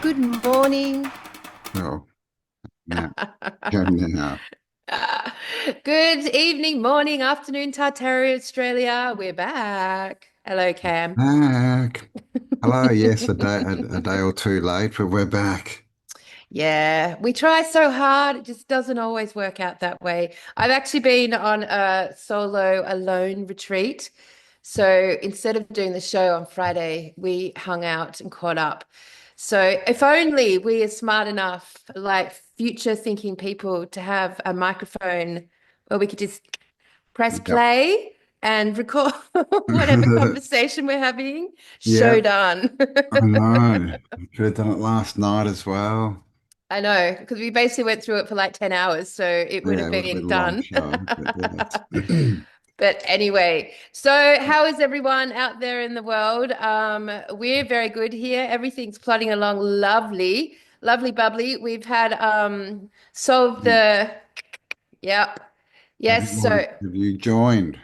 good morning. Oh, now, go now. Good evening, morning, afternoon, Tartaria, Australia. We're back. Hello, Cam. Back. Hello, yes, a day or two late, but we're back. Yeah, we try so hard. It just doesn't always work out that way. I've actually been on a solo alone retreat. So instead of doing the show on Friday, we hung out and caught up. So if only we are smart enough, like future thinking people, to have a microphone where we could just press Yep. play and record whatever conversation we're having. Show Yep, done. I know. Could have done it last night as well. I know, because we basically went through it for like 10 hours, so it would Yeah, have it would have been been a long done. show, but yes. But anyway, so how is everyone out there in the world? We're very good here. Everything's plodding along lovely, lovely, bubbly. We've had solved the, yep. Yes, so Have you joined?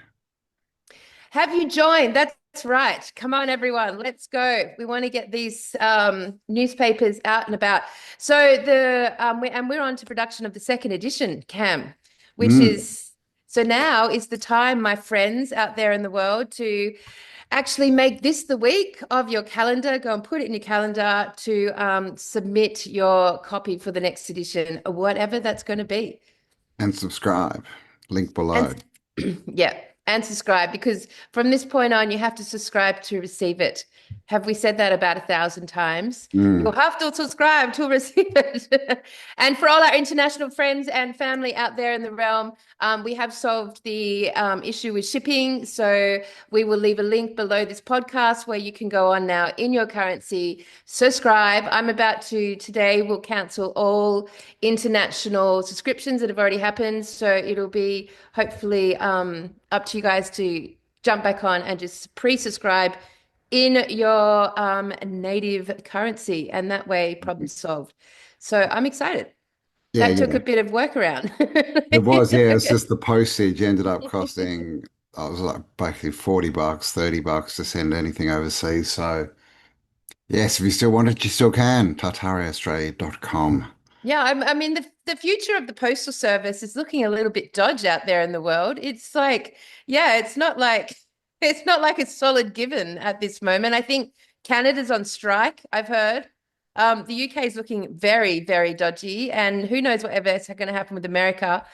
have you joined? That's right. Come on, everyone. Let's go. We want to get these newspapers out and about. So we're on to production of the second edition, Cam, which Mm. is so now is the time, my friends out there in the world, to actually make this the week of your calendar. Go and put it in your calendar to submit your copy for the next edition, whatever that's going to be. And subscribe. Link below. And yeah, and subscribe because from this point on, you have to subscribe to receive it. Have we said that about 1,000 times? You'll Mm. have to subscribe to receive it. And for all our international friends and family out there in the realm, we have solved the issue with shipping. So we will leave a link below this podcast where you can go on now in your currency, subscribe. I'm about to today, we'll cancel all international subscriptions that have already happened. So it'll be hopefully up to you guys to jump back on and just pre-subscribe in your native currency. And that way, problem solved. So I'm excited. Yeah, That took yeah. a bit of workaround. It was, yeah. It's just the postage ended up costing, I was like basically $40, $30 to send anything overseas. So yes, if you still want it, you still can. tartariaaustralia.com. Yeah, I mean the future of the postal service is looking a little bit dodge out there in the world. It's like, yeah, it's not like a solid given at this moment. I think Canada's on strike, I've heard. The UK is looking very, very dodgy, and who knows whatever is going to happen with America.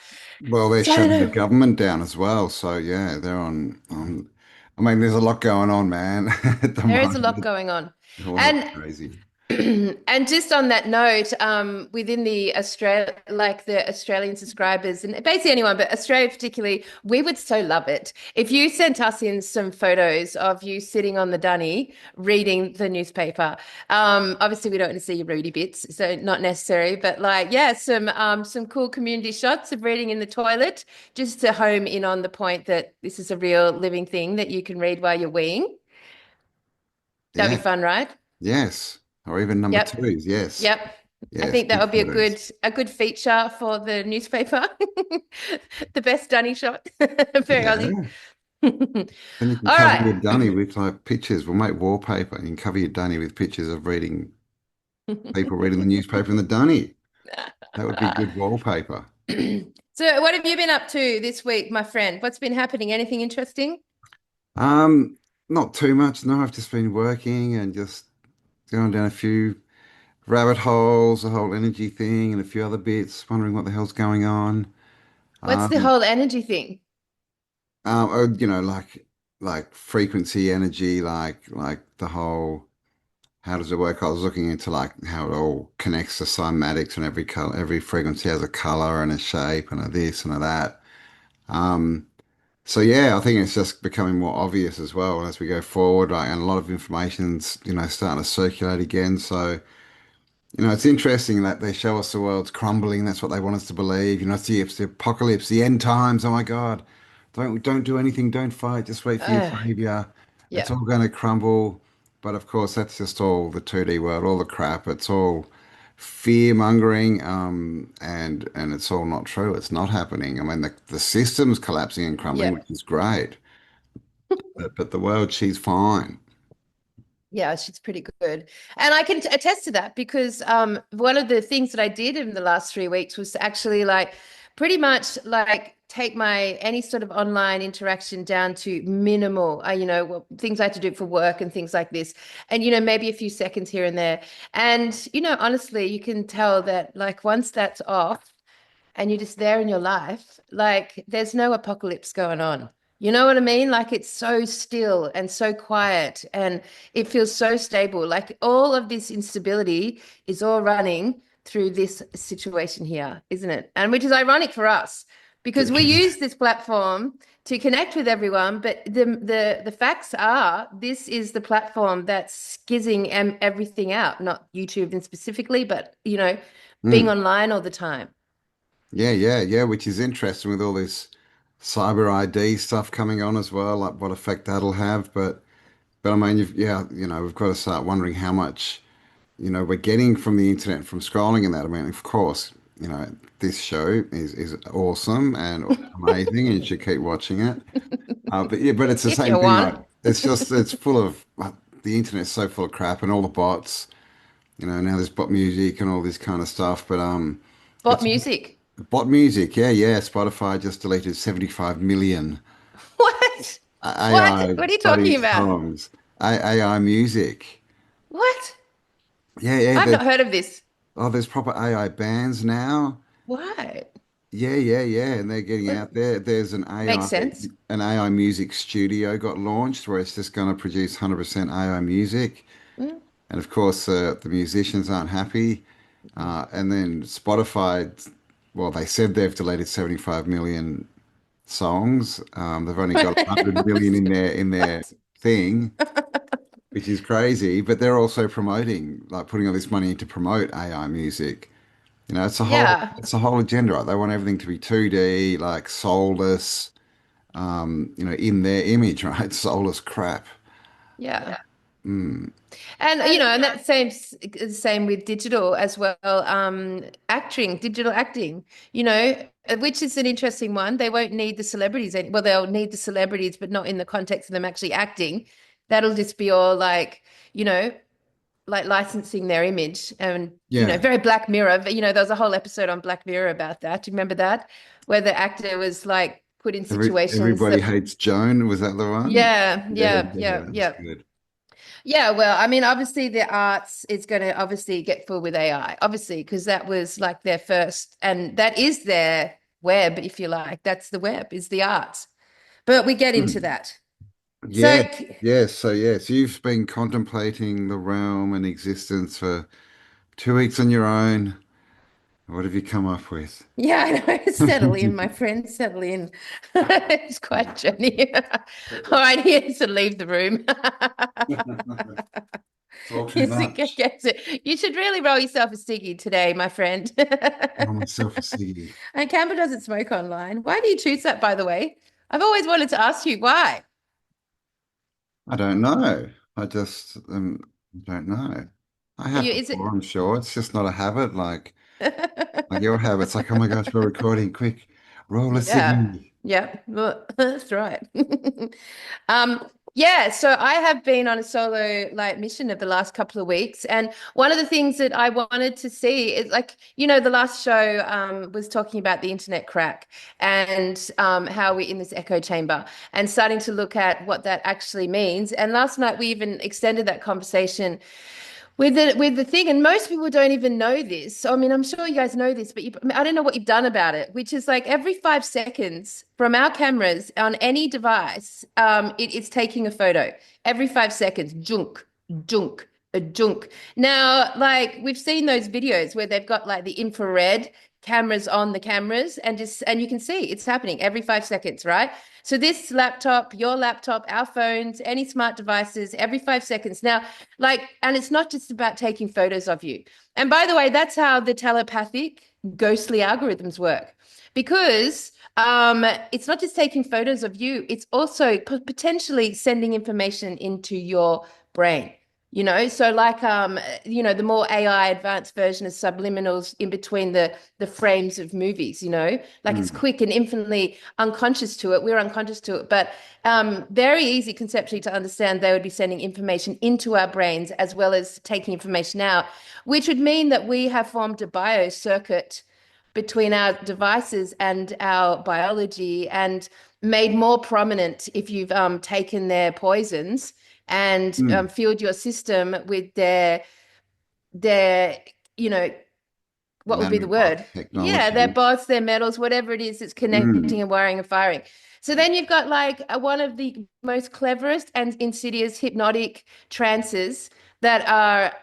Well, they're So I don't shutting the know. government down as well. So yeah, they're I mean, there's a lot going on, man, at the There is a lot moment. going on. All looks And crazy. and just on that note, within the Australian subscribers and basically anyone, but Australia particularly, we would so love it if you sent us in some photos of you sitting on the dunny reading the newspaper. Obviously we don't want to see your Rudy bits, so not necessary, but like, yeah, some cool community shots of reading in the toilet, just to home in on the point that this is a real living thing that you can read while you're weeing. That'd Yeah, be fun, right? yes. Or even number Yep. twos. Yes. Yep. I Yes, think that big would be photos. a good feature for the newspaper. The best dunny shot. Very Aussie. Yeah. Then you can All cover your right. dunny with like pictures. We'll make wallpaper and you can cover your dunny with pictures of people reading the newspaper in the dunny. That would be good wallpaper. So what have you been up to this week, my friend? What's been happening? Anything interesting? Um, Not too much. No, I've just been working and just going down a few rabbit holes, the whole energy thing and a few other bits, wondering what the hell's going on. What's the Um, whole energy thing? like frequency energy, like the whole how does it work? I was looking into like how it all connects to cymatics and every color, every frequency has a color and a shape and a this and a that. Um, so yeah, I think it's just becoming more obvious as well as we go forward, right? And a lot of information's, starting to circulate again. So, it's interesting that they show us the world's crumbling. That's what they want us to believe. It's the apocalypse, the end times. Oh my God. Don't do anything, don't fight, just wait for your Uh, savior. It's yeah. all going to crumble. But of course, that's just all the 2D world, all the crap. It's all fear mongering, and it's all not true. It's not happening. I mean, the system's collapsing and crumbling, Yeah. which is great. But the world, she's fine. Yeah, she's pretty good. And I can attest to that because one of the things that I did in the last 3 weeks was to actually like pretty much like take my any sort of online interaction down to minimal, things I had to do for work and things like this. And, maybe a few seconds here and there. And, honestly, you can tell that like once that's off, and you're just there in your life, like there's no apocalypse going on. You know what I mean? Like it's so still and so quiet and it feels so stable. Like all of this instability is all running through this situation here, isn't it? And which is ironic for us because we use this platform to connect with everyone, but the facts are this is the platform that's skizzing everything out, not YouTube and specifically, but being Mm. online all the time. Yeah, yeah, yeah, which is interesting with all this cyber ID stuff coming on as well, like what effect that'll have. But I mean, yeah, we've got to start wondering how much, we're getting from the internet from scrolling and that. I mean, of course, this show is awesome and amazing, and you should keep watching it. But yeah, but it's the If same you thing. Like, want. it's full of the internet's so full of crap and all the bots. Now there's bot music and all this kind of stuff. Bot It's music. bot music. Yeah, yeah. Spotify just deleted 75 million What? What? AI What are you buddy talking about? songs, AI music. What? Yeah, yeah. I've not heard of this. There's proper AI bands now. What? Yeah, yeah, yeah. And they're getting What? out there. There's Makes sense. an AI music studio got launched where it's just going to produce 100% AI music. Mm. And of course, the musicians aren't happy. And then Spotify, well, they said they've deleted 75 million songs. They've only got 100 million in their thing, which is crazy. But they're also promoting, like putting all this money to promote AI music. Yeah. It's a whole agenda, right? They want everything to be 2D, like soulless, in their image, right? Soulless crap. Yeah. Mm. And and that same with digital as well. Acting, digital acting, which is an interesting one. They won't need the celebrities well, they'll need the celebrities, but not in the context of them actually acting. That'll just be all like, like licensing their image and Yeah. very Black Mirror. There was a whole episode on Black Mirror about that. Do you remember that? Where the actor was like put in situations Everybody that hates Joan. Was that the one? yeah, Yeah, yeah, yeah, yeah, that was yeah. good. Yeah, well, I mean, obviously the arts is going to obviously get full with AI, obviously, because that was like their first, and that is their web, if you like. That's the web, is the arts. But we get into Hmm. that. Yeah, So, yeah. So you've been contemplating the realm and existence for 2 weeks on your own. What have you come up with? yeah, I know. Settle in, my friend, settle in. It's quite journey. All right, he has to leave the room. Talk too Yes, much. you should really roll yourself a ciggy today, my friend. Oh, myself a ciggy. And Campbell doesn't smoke online. Why do you choose that, by the way? I've always wanted to ask you why. I don't know. I just don't know. I Are have you, is before, it? I'm sure. It's just not a habit like your habits. Like, oh my gosh, we're recording. Quick, roll a Yeah. ciggy. Yeah. Well, that's right. Yeah, so I have been on a solo like mission of the last couple of weeks. And one of the things that I wanted to see is like, the last show was talking about the internet crack and how we're in this echo chamber and starting to look at what that actually means. And last night we even extended that conversation with the thing, and most people don't even know this. I mean, I'm sure you guys know this, but I don't know what you've done about it, which is like every 5 seconds from our cameras on any device, it's taking a photo. Every 5 seconds, junk, junk, a junk. Now, like we've seen those videos where they've got like the infrared cameras on the cameras and you can see it's happening every 5 seconds, right? So this laptop, your laptop, our phones, any smart devices, every 5 seconds. Now, like, and it's not just about taking photos of you. And by the way, that's how the telepathic ghostly algorithms work. Because it's not just taking photos of you, it's also potentially sending information into your brain. So like the more AI advanced version of subliminals in between the frames of movies, like it's Mm. quick and infinitely unconscious to it. We're unconscious to it, but very easy conceptually to understand they would be sending information into our brains as well as taking information out, which would mean that we have formed a biocircuit between our devices and our biology and made more prominent if you've taken their poisons and Mm. fueled your system with their you know what would be the Nanobot word? Yeah, their technology. bots, their metals, whatever it is that's connecting Mm. and wiring and firing. So then you've got like one of the most cleverest and insidious hypnotic trances that are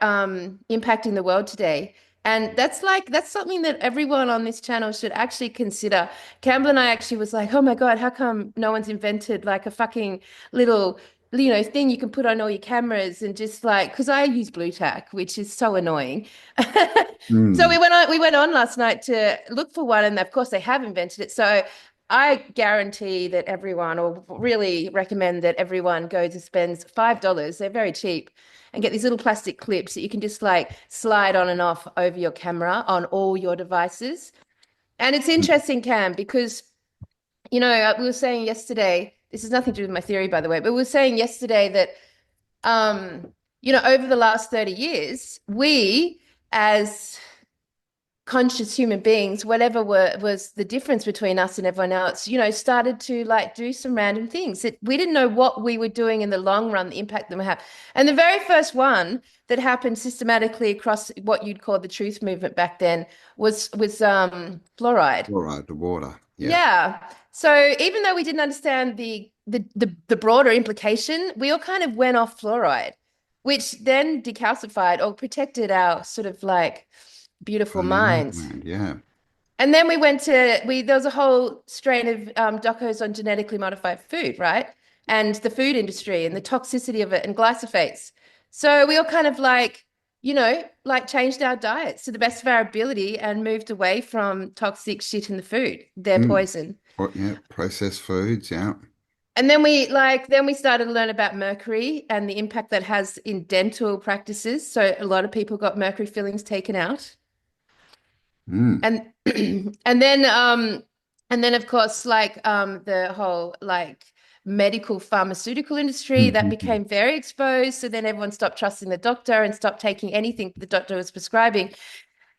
impacting the world today. And that's something that everyone on this channel should actually consider. Campbell and I actually was like, oh my God, how come no one's invented like a fucking little thing you can put on all your cameras and just like, because I use blue tack, which is so annoying. So Mm. we went on last night to look for one, and of course they have invented it. So I guarantee that everyone, or really recommend that everyone goes and spends $5. They're very cheap, and get these little plastic clips that you can just like slide on and off over your camera on all your devices. And it's Mm. interesting, Cam, because we were saying yesterday, this has nothing to do with my theory, by the way, but we were saying yesterday that over the last 30 years, we as conscious human beings, whatever was the difference between us and everyone else, started to like do some random things that we didn't know what we were doing in the long run, the impact that we have. And the very first one that happened systematically across what you'd call the truth movement back then was fluoride. Fluoride, the water. Yeah. Yeah. So even though we didn't understand the broader implication, we all kind of went off fluoride, which then decalcified or protected our sort of like beautiful Pineal minds. gland. Yeah. And then we went to we there was a whole strain of docos on genetically modified food, right? And the food industry and the toxicity of it and glyphosates. So we all kind of like changed our diets to the best of our ability and moved away from toxic shit in the food, their Mm. poison. Yeah. Processed foods. Yeah. And then we started to learn about mercury and the impact that has in dental practices. So a lot of people got mercury fillings taken out. Mm. And and then of course like the whole like medical pharmaceutical industry that Mm. became very exposed, so then everyone stopped trusting the doctor and stopped taking anything the doctor was prescribing,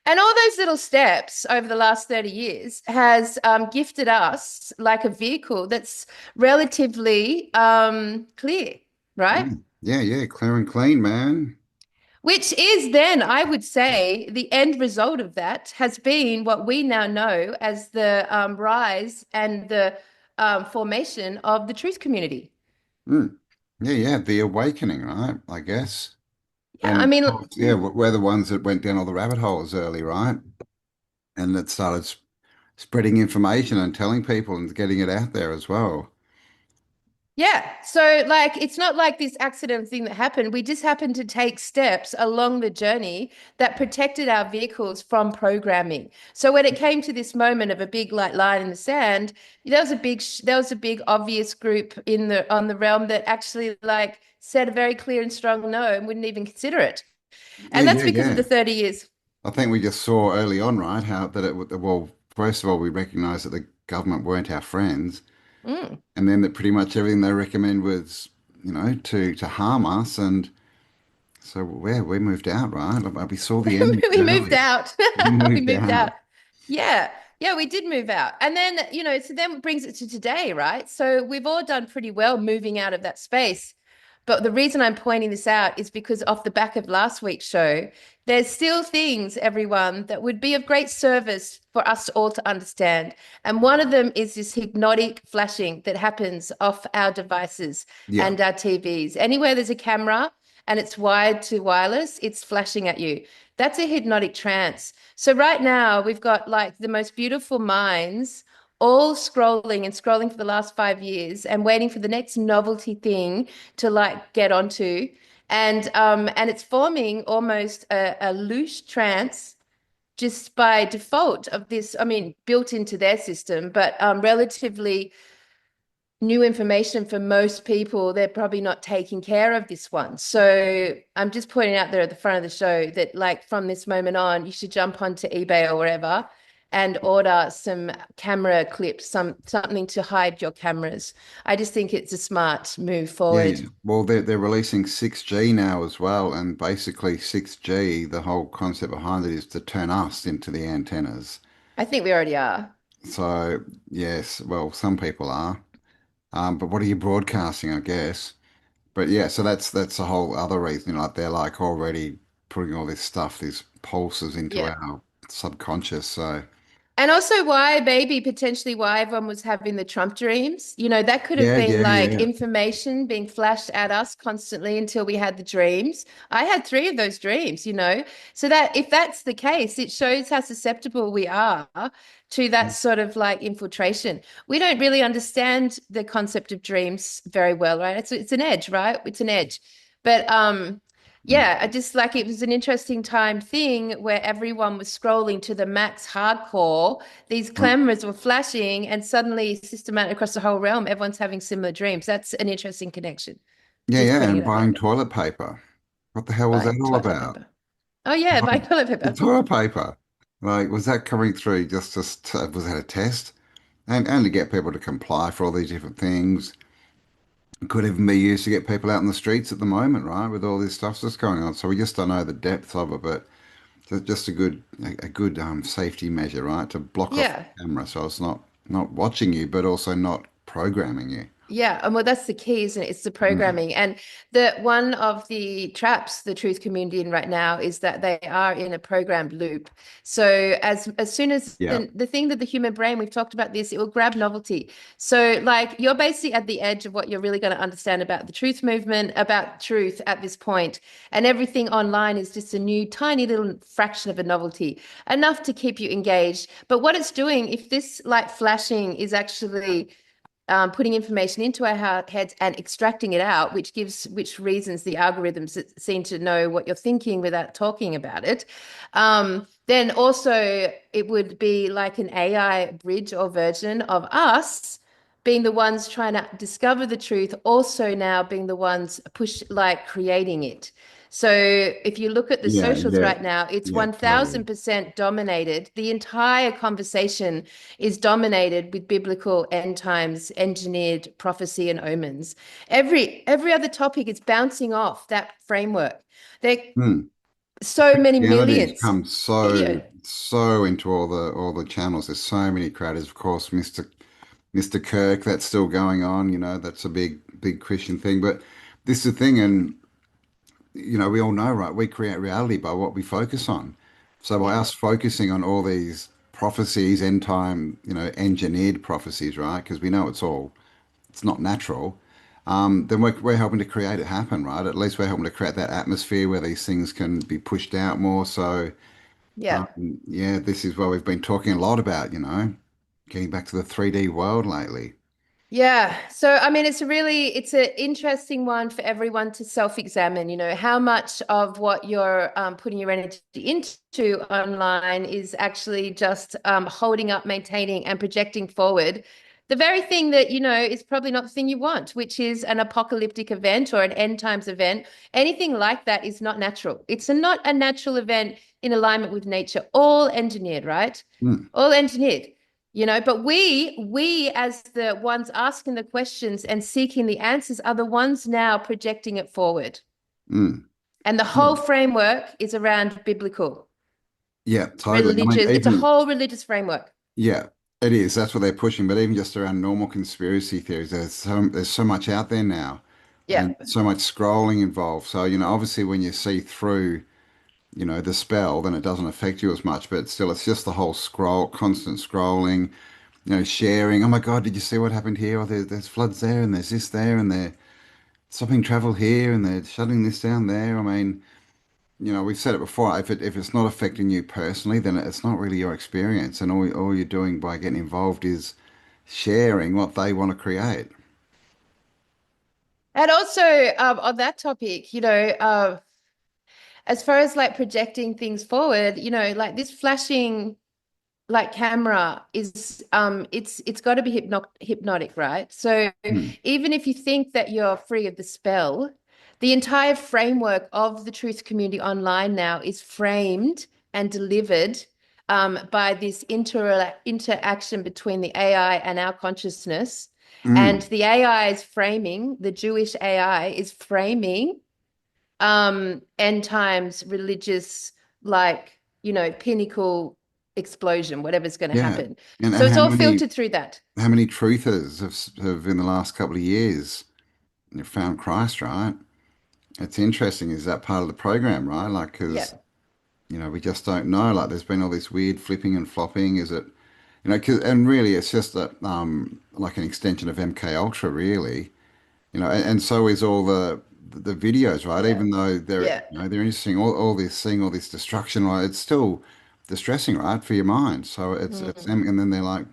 and all those little steps over the last 30 years has gifted us like a vehicle that's relatively clear, right? Mm. Yeah. Yeah. Clear and clean, man. Which is then, I would say, the end result of that has been what we now know as the rise and the formation of the truth community. Mm. Yeah. Yeah. The awakening, right? I guess. Yeah, And I of mean, course, yeah, we're the ones that went down all the rabbit holes early, right? And that started spreading information and telling people and getting it out there as well. yeah. So, like, it's not like this accident thing that happened. We just happened to take steps along the journey that protected our vehicles from programming. So, when it came to this moment of a big like line in the sand, there was a big obvious group in the on the realm that actually like said a very clear and strong no and wouldn't even consider it. Yeah, And that's yeah, because of yeah. the 30 years. I think we just saw early on, right, how that well, first of all, we recognized that the government weren't our friends, Mm. and then that pretty much everything they recommend was, to harm us, and so yeah, we moved out, right? Like, we saw the end We moved early. out. We We moved moved out. out. Yeah. Yeah, we did move out. And then, so then it brings it to today, right? So we've all done pretty well moving out of that space. But the reason I'm pointing this out is because off the back of last week's show, there's still things, everyone, that would be of great service for us all to understand. And one of them is this hypnotic flashing that happens off our devices Yeah. and our TVs. Anywhere there's a camera and it's wired to wireless, it's flashing at you. That's a hypnotic trance. So right now we've got like the most beautiful minds all scrolling and scrolling for the last 5 years and waiting for the next novelty thing to like get onto. And it's forming almost a loose trance just by default of this, I mean, built into their system, but relatively new information for most people. They're probably not taking care of this one. So I'm just pointing out there at the front of the show that like from this moment on, you should jump onto eBay or wherever and order some camera clips, something to hide your cameras. I just think it's a smart move Yeah, forward. yeah. Well, they're releasing 6G now as well, and basically 6G, the whole concept behind it is to turn us into the antennas. I think we already are. So, yes, well, some people are. But what are you broadcasting, I guess? But yeah, so that's a whole other reason. Like they're like already putting all this stuff, these pulses into Yeah. our subconscious. So And also why maybe potentially why everyone was having the Trump dreams. You know, that could have yeah, been yeah, like yeah. information being flashed at us constantly until we had the dreams. I had three of those dreams, you know. So that if that's the case, it shows how susceptible we are to that sort of like infiltration. We don't really understand the concept of dreams very well, right? It's an edge, right? It's an edge. But Mm. yeah, I just like it was an interesting time thing where everyone was scrolling to the max hardcore. These Well, cameras were flashing, and suddenly, systematic across the whole realm, everyone's having similar dreams. That's an interesting connection. yeah, Just yeah, putting and it out there. buying toilet paper. What the hell was that Buying all toilet about? paper. Oh yeah, buying toilet The paper. toilet paper. Like, was that coming through was that a test? And to get people to comply for all these different things. Could even be used to get people out in the streets at the moment, right? With all this stuff that's going on. So we just don't know the depth of it, but just a good safety measure, right? To block off Yeah. the camera so it's not watching you, but also not programming you. Yeah, and well, that's the key, isn't it? It's the Mm. programming. And the one of the traps the truth community in right now is that they are in a programmed loop. So as soon as Yeah. the thing that the human brain, we've talked about this, it will grab novelty. So like you're basically at the edge of what you're really going to understand about the truth movement, about truth at this point, and everything online is just a new tiny little fraction of a novelty, enough to keep you engaged. But what it's doing, if this like flashing is actually putting information into our heads and extracting it out, which reasons the algorithms seem to know what you're thinking without talking about it. Then also it would be like an AI bridge or version of us being the ones trying to discover the truth, also now being the ones push like creating it. So if you look at the Yeah, socials yeah, right now, it's yeah, totally. 1000% dominated. The entire conversation is dominated with biblical end times, engineered prophecy and omens. Every other topic is bouncing off that framework. There are Hmm. so many Christianity's millions. come Yeah, so into all the channels. There's so many creators, of course, Mr. Kirk, that's still going on, that's a big Christian thing. But this is the thing, and we all know, right? We create reality by what we focus on. So by yeah, us focusing on all these prophecies, end time, engineered prophecies, right? Because we know it's not natural. Then we're helping to create it happen, right? At least we're helping to create that atmosphere where these things can be pushed out more. So yeah. yeah, this is what we've been talking a lot about, getting back to the 3D world lately. Yeah. So, I mean, it's an interesting one for everyone to self-examine, you know, how much of what you're putting your energy into online is actually just holding up, maintaining, and projecting forward the very thing that, you know, is probably not the thing you want, which is an apocalyptic event or an end times event. Anything like that is not natural. It's not a natural event in alignment with nature, all engineered, right? Mm, All engineered, you know, but we as the ones asking the questions and seeking the answers are the ones now projecting it forward, mm. and the whole Yeah, framework is around biblical yeah, totally. I mean, religious, it's a even whole religious framework. yeah, it is. That's what they're pushing. But even just around normal conspiracy theories, there's so much out there now, Yeah, and so much scrolling involved. So obviously, when you see through, the spell, then it doesn't affect you as much. But still, it's just the whole constant scrolling, sharing. Oh my God, did you see what happened here? Oh, there's floods there, and there's this there, and they're stopping travel here, and they're shutting this down there. I mean, we've said it before. If it's not affecting you personally, then it's not really your experience, and all you're doing by getting involved is sharing what they want to create. and also on that topic, you know, as far as like projecting things forward, you know, like this flashing. like camera is it's got to be hypnotic, right? So Mm. even if you think that you're free of the spell, the entire framework of the truth community online now is framed and delivered by this interaction between the AI and our consciousness. And Mm. the AI is framing, the Jewish AI is framing end times religious, like, pinnacle explosion, whatever's going to Yeah. happen. So And it's all filtered through that. how many truthers have in the last couple of years found Christ, right? It's interesting. Is that part of the program, right? Like, Yeah. because we just don't know. Like, there's been all this weird flipping and flopping. Is it, 'cause, and really, it's just that, like an extension of MK Ultra, really. And so is all the videos, right? Yeah. Even though they're, Yeah. they're interesting, all this seeing all this destruction, right? It's still distressing, right, for your mind. So Mm. and then they're like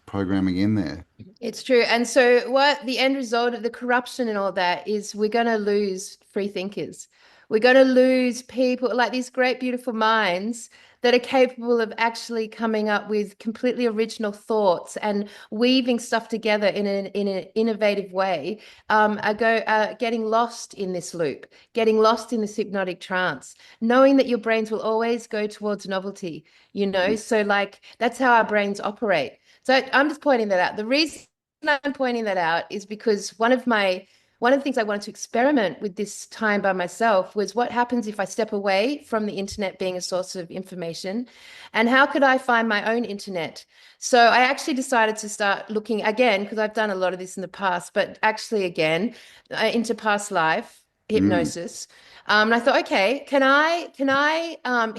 programming in there. It's true. And so, what the end result of the corruption and all that is, we're going to lose free thinkers. We're going to lose people like these great, beautiful minds that are capable of actually coming up with completely original thoughts and weaving stuff together in an innovative way. Are getting lost in this loop, getting lost in this hypnotic trance, knowing that your brains will always go towards novelty. So like that's how our brains operate. So I'm just pointing that out. The reason I'm pointing that out is because one of the things I wanted to experiment with this time by myself was what happens if I step away from the internet being a source of information, and how could I find my own internet? So I actually decided to start looking again, because I've done a lot of this in the past, but actually again into past life Mm. hypnosis. And I thought, okay, can I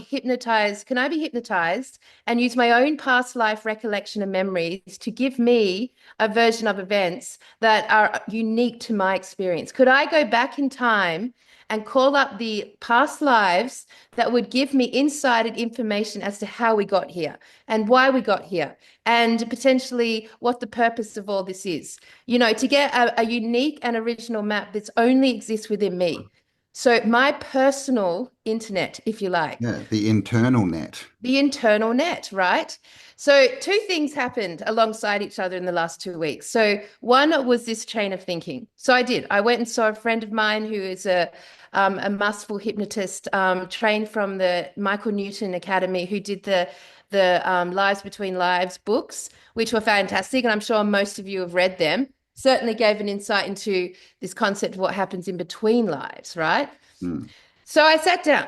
hypnotize? Can I be hypnotized and use my own past life recollection and memories to give me a version of events that are unique to my experience? Could I go back in time and call up the past lives that would give me insider information as to how we got here and why we got here and potentially what the purpose of all this is? To get a unique and original map that's only exists within me. So my personal internet, if you like. Yeah, the internal net. The internal net, right? So two things happened alongside each other in the last 2 weeks. So one was this chain of thinking. So I did. I went and saw a friend of mine who is a masterful hypnotist, trained from the Michael Newton Academy, who did the Lives Between Lives books, which were fantastic, and I'm sure most of you have read them. Certainly gave an insight into this concept of what happens in between lives, right? Mm. So I sat down.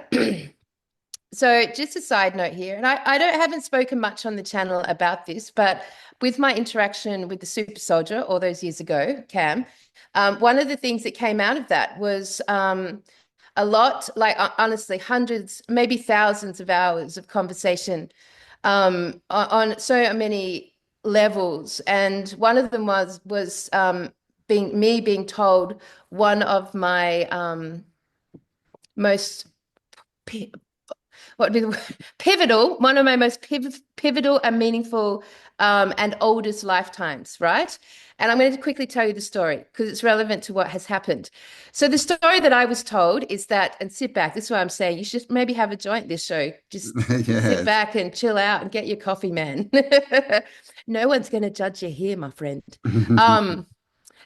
So just a side note here, and I haven't spoken much on the channel about this, but with my interaction with the super soldier all those years ago, Cam, one of the things that came out of that was a lot, like honestly, hundreds, maybe thousands of hours of conversation on so many levels. And one of them was being told one of my most what do pivotal, one of my most pivotal and meaningful and oldest lifetimes, right? And I'm going to quickly tell you the story because it's relevant to what has happened. So the story that I was told is that, and sit back, this is what I'm saying, you should maybe have a joint this show. Just sit Yes. back and chill out and get your coffee, man. No one's going to judge you here, my friend. Um,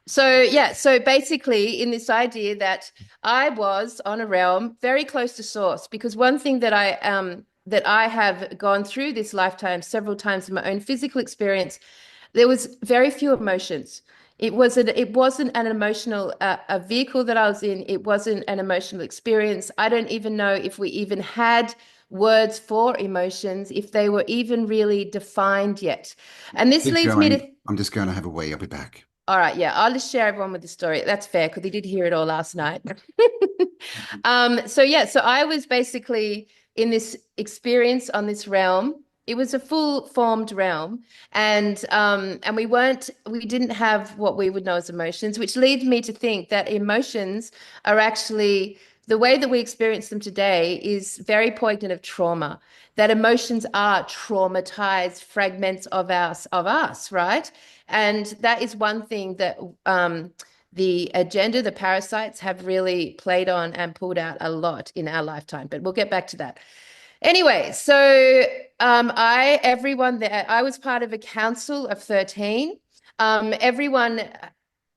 so yeah, so basically in this idea that I was on a realm very close to source, because one thing that I have gone through this lifetime several times in my own physical experience, there was very few emotions. It wasn't an emotional a vehicle that I was in. It wasn't an emotional experience. I don't even know if we even had words for emotions, if they were even really defined yet. And this Keep leads me to going. I'm just going to have a wee. I'll be back. all right, yeah, I'll just share everyone with the story. That's fair because they did hear it all last night. So yeah, so I was basically in this experience on this realm. It was a full formed realm, and we didn't have what we would know as emotions, which leads me to think that emotions are actually the way that we experience them today is very poignant of trauma. That emotions are traumatized fragments of us, right? And that is one thing that the agenda, the parasites have really played on and pulled out a lot in our lifetime. But we'll get back to that. Anyway, so everyone there, I was part of a council of 13. Everyone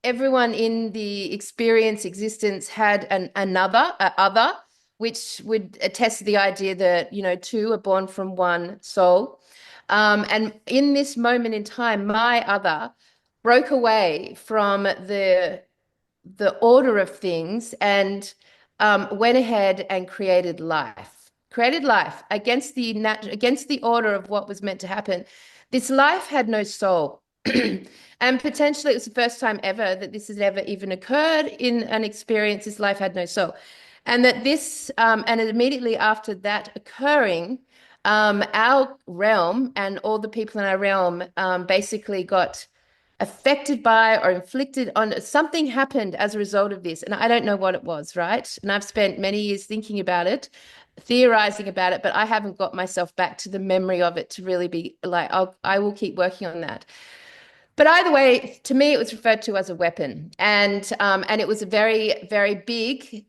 in the experience existence had another other, which would attest to the idea that, two are born from one soul. And in this moment in time, my other broke away from the order of things and went ahead and created life against the order of what was meant to happen. This life had no soul. And potentially it was the first time ever that this has ever even occurred in an experience. This life had no soul. And that and immediately after that occurring, our realm and all the people in our realm basically got affected by or inflicted on something happened as a result of this. And I don't know what it was, right? And I've spent many years thinking about it, theorizing about it, but I haven't got myself back to the memory of it to really be like, I will keep working on that. But either way, to me, it was referred to as a weapon, and it was a very, very big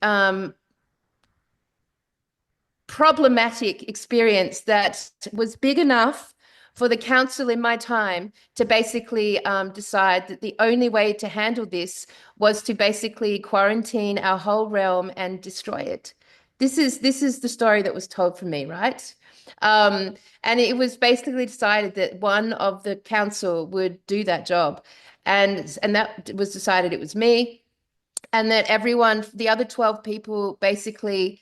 problematic experience that was big enough for the council in my time to basically decide that the only way to handle this was to basically quarantine our whole realm and destroy it. This is the story that was told for me, right? And it was basically decided that one of the council would do that job, and that was decided it was me, and that everyone, the other 12 people, basically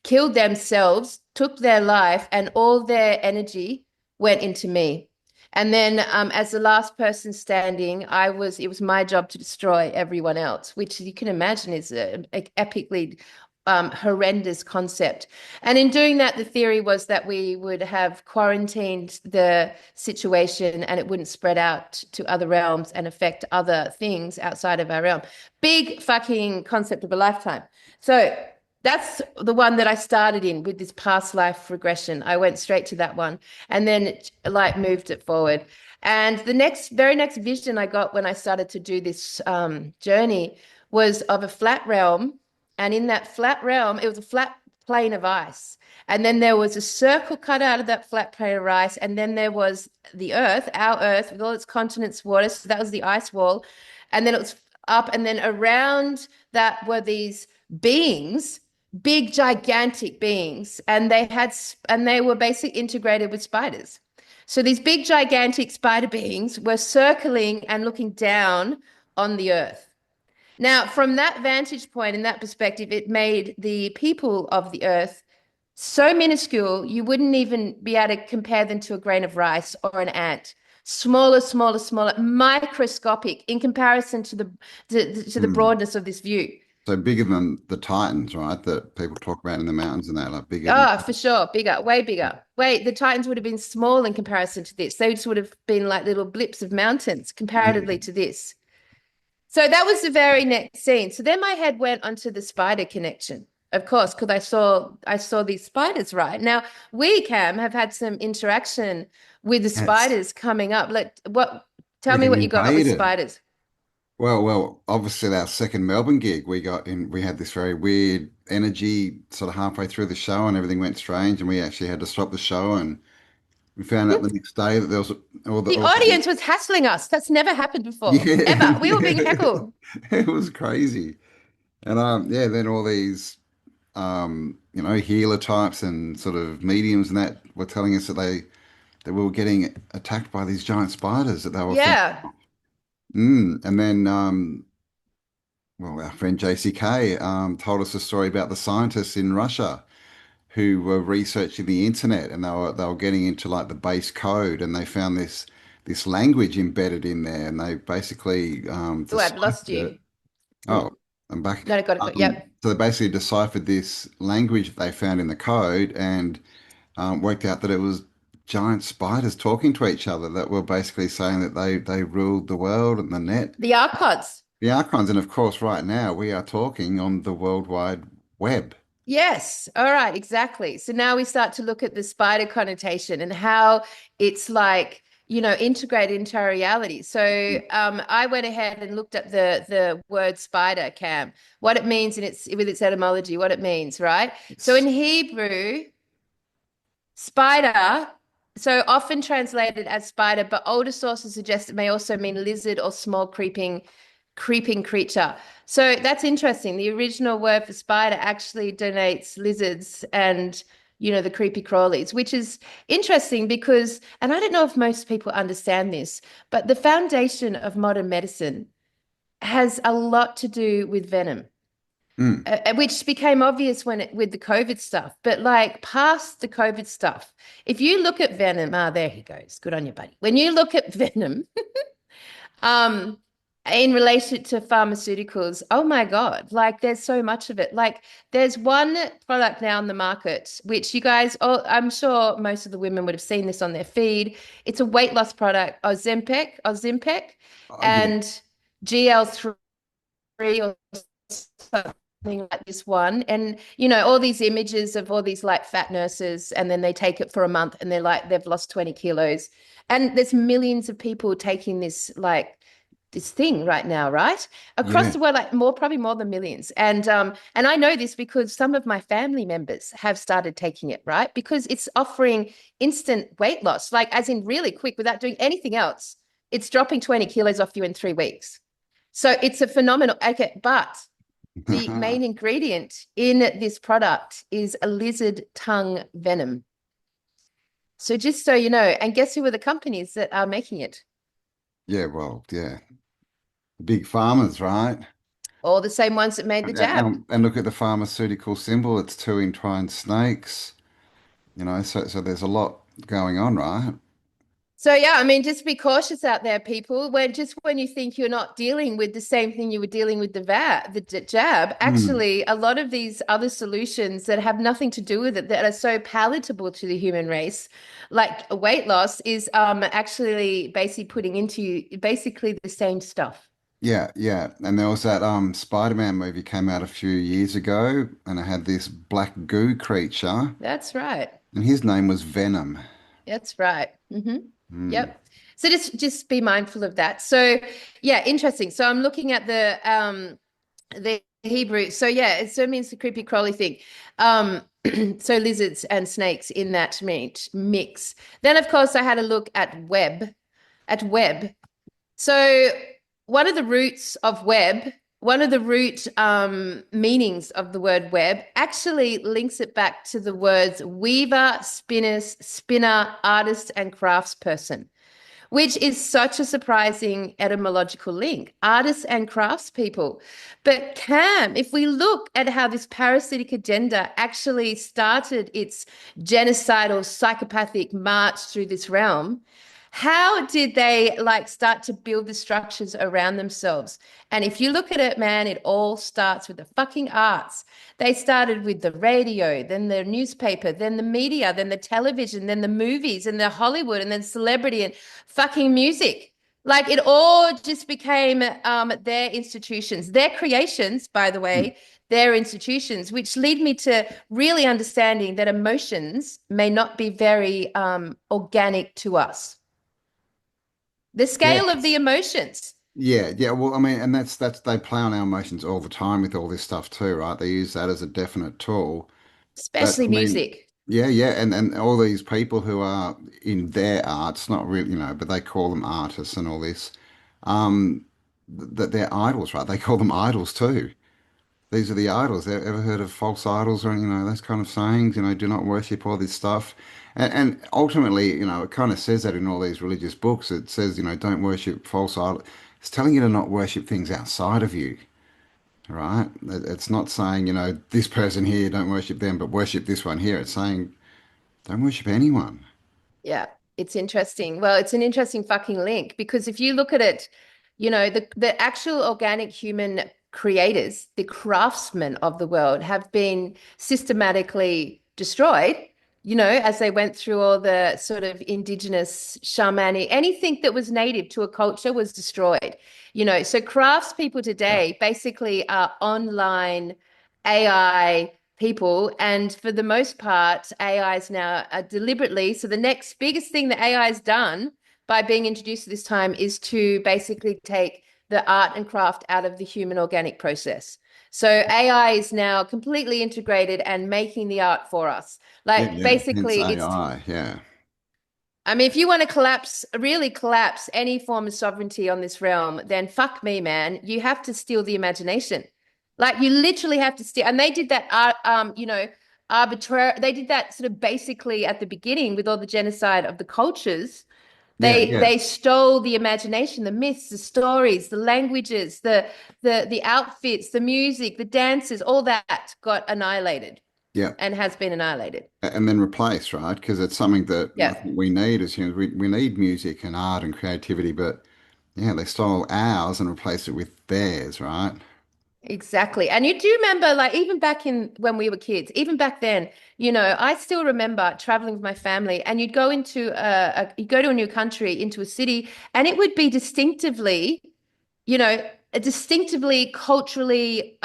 killed themselves, took their life, and all their energy went into me. And then, as the last person standing, it was my job to destroy everyone else, which you can imagine is an epically horrendous concept. And in doing that, the theory was that we would have quarantined the situation and it wouldn't spread out to other realms and affect other things outside of our realm. Big fucking concept of a lifetime. So that's the one that I started in with this past life regression. I went straight to that one and then like moved it forward. And the very next vision I got when I started to do this journey was of a flat realm. And in that flat realm, it was a flat plane of ice. And then there was a circle cut out of that flat plane of ice. And then there was the earth, our earth, with all its continents, water. So that was the ice wall. And then it was up. And then around that were these beings, big, gigantic beings. And they were basically integrated with spiders. So these big, gigantic spider beings were circling and looking down on the earth. Now, from that vantage point and that perspective, it made the people of the earth so minuscule, you wouldn't even be able to compare them to a grain of rice or an ant. Smaller, smaller, smaller, microscopic in comparison to the Hmm. broadness of this view. So bigger than the Titans, right? That people talk about in the mountains and that, like bigger than. Oh, for sure. Bigger, way bigger. Wait, the Titans would have been small in comparison to this. They just would have been like little blips of mountains comparatively Mm. to this. So that was the very next scene. So then my head went onto the spider connection, of course, because I saw these spiders, right? Now, we, Cam, have had some interaction with the Yes. spiders coming up. Tell We me get what you got with invaded. spiders. Well, obviously our second Melbourne gig, we had this very weird energy sort of halfway through the show and everything went strange and we actually had to stop the show and we found out the next day that there was The all the audience was hassling us. That's never happened before, yeah, ever. We were being yeah. heckled. It was crazy. And yeah, then all these healer types and sort of mediums and that were telling us that we were getting attacked by these giant spiders that they were fending. Yeah. And then well, our friend JCK told us a story about the scientists in Russia who were researching the internet and they were getting into like the base code and they found this language embedded in there and they basically Oh, I've lost deciphered it. you. Oh, I'm back. No, got it. Yep. So they basically deciphered this language that they found in the code and worked out that it was giant spiders talking to each other that were basically saying that they ruled the world and the net. The archots. The archons, and of course, right now we are talking on the World Wide Web. Yes. All right. Exactly. So now we start to look at the spider connotation and how it's like, integrated into our reality. So I went ahead and looked at the word spider, Cam, what it means with its etymology, what it means, right? So It's in Hebrew, Spider, so often translated as spider, but older sources suggest it may also mean lizard or small creeping creature. So that's interesting. The original word for spider actually denotes lizards and the creepy crawlies, which is interesting because, and I don't know if most people understand this, but the foundation of modern medicine has a lot to do with venom. Mm. Which became obvious with the COVID stuff. But like past the COVID stuff, if you look at venom, there he goes. Good on you, buddy. When you look at venom, um, in relation to pharmaceuticals, oh my God, like there's so much of it. Like there's one product now on the market, which you guys, oh, I'm sure most of the women would have seen this on their feed. It's a weight loss product, Ozempic, Oh, yeah, and GL3 or something like this one. And, all these images of all these like fat nurses, and then they take it for a month and they're like, they've lost 20 kilos. And there's millions of people taking this thing right now, right? Across yeah, the world, like probably more than millions. And I know this because some of my family members have started taking it, right? Because it's offering instant weight loss, like as in really quick without doing anything else. It's dropping 20 kilos off you in 3 weeks. So it's a phenomenal. Okay, but the main ingredient in this product is a lizard tongue venom. So just so you know, and guess who are the companies that are making it? yeah. Well, yeah, big farmers, right? All the same ones that made the jab. And look at the pharmaceutical symbol. It's two entwined snakes. So there's a lot going on, right? So yeah, I mean, just be cautious out there, people. When you think you're not dealing with the same thing you were dealing with the jab, Hmm. actually, a lot of these other solutions that have nothing to do with it, that are so palatable to the human race, like weight loss, is actually basically putting into you basically the same stuff. Yeah, yeah. And there was that Spider-Man movie came out a few years ago, and it had this black goo creature, That's right. and his name was Venom. That's right. Hmm. Yep. So just be mindful of that. So yeah, interesting. So I'm looking at the Hebrew. So yeah, it so means the creepy crawly thing. Um, so lizards and snakes in that meat mix. Then of course I had a look at web. So one of the roots of web, one of the root meanings of the word web actually links it back to the words weaver, spinner, artist, and craftsperson, which is such a surprising etymological link, artists and craftspeople. But Cam, if we look at how this parasitic agenda actually started its genocidal, psychopathic march through this realm, how did they like start to build the structures around themselves? And if you look at it, man, it all starts with the fucking arts. They started with the radio, then the newspaper, then the media, then the television, then the movies, and the Hollywood, and then celebrity and fucking music. Like it all just became their institutions, their creations, by the way, their institutions, which lead me to really understanding that emotions may not be very organic to us. The scale of the Yes. emotions, Yeah, yeah. Well, I mean, and that's they play on our emotions all the time with all this stuff too, right? They use that as a definite tool. But especially I mean, music. yeah, yeah, and all these people who are in their arts, not really, but they call them artists and all this, that they're idols, right? They call them idols too. These are the idols. Ever heard of false idols or those kind of sayings? Do not worship all this stuff. And ultimately, it kind of says that in all these religious books. It says, don't worship false idols. It's telling you to not worship things outside of you, right? It's not saying, this person here, don't worship them, but worship this one here. It's saying, don't worship anyone. Yeah, it's interesting. Well, it's an interesting fucking link because if you look at it, the actual organic human creators, the craftsmen of the world, have been systematically destroyed, as they went through all the sort of indigenous shamanic, anything that was native to a culture was destroyed. So craftspeople today basically are online AI people. And for the most part, AI is now deliberately. So the next biggest thing that AI has done by being introduced at this time is to basically take the art and craft out of the human organic process. So AI is now completely integrated and making the art for us. Yeah, Like yeah. Hence basically it's AI. Yeah. I mean, if you want to collapse, really collapse any form of sovereignty on this realm, then fuck me, man. You have to steal the imagination. Like you literally have to steal. And they did that, arbitrary. They did that sort of basically at the beginning with all the genocide of the cultures. Yeah, yeah. They stole the imagination, the myths, the stories, the languages, the outfits, the music, the dances, all that got annihilated Yeah. and has been annihilated. And then replace, right? Because it's something that I Yeah. think we need as humans. We need music and art and creativity, but yeah, they stole ours and replaced it with theirs, right? Exactly. And you do remember, like, even back in when we were kids, even back then, I still remember traveling with my family and you'd go into you'd go to a new country, into a city, and it would be distinctively, a distinctively culturally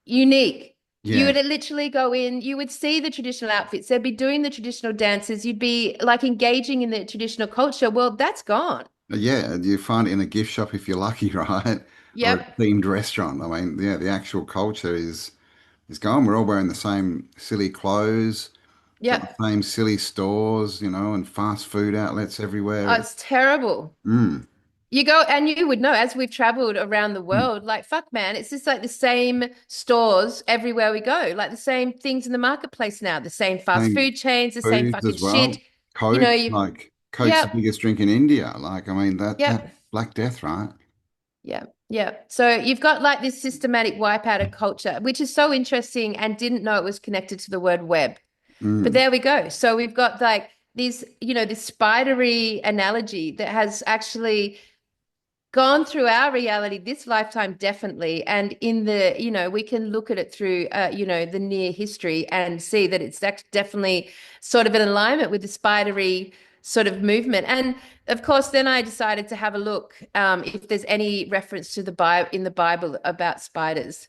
unique. You Yeah. would literally go in, you would see the traditional outfits, they'd be doing the traditional dances, you'd be like engaging in the traditional culture. Well, that's gone. Yeah, you find it in a gift shop if you're lucky, right? Or a Yep. themed restaurant. I mean, yeah, the actual culture is gone. We're all wearing the same silly clothes, got Yep. the same silly stores, and fast food outlets Oh, everywhere. it's terrible. Mm. You go and you would know as we've traveled around the world, like fuck man, it's just like the same stores everywhere we go, like the same things in the marketplace now, the same fast Same food chains, the same foods fucking as shit. well. Coke, You like Coke's the yep, biggest drink in India. Like, I mean, that yep, Black Death, right? yep. So you've got like this systematic wipeout of culture, which is so interesting and didn't know it was connected to the word web. But Mm. there we go. So we've got like these, this spidery analogy that has actually gone through our reality this lifetime definitely, and in the we can look at it through the near history and see that it's definitely sort of in alignment with the spidery sort of movement. And of course then I decided to have a look if there's any reference to the Bible in the Bible about spiders.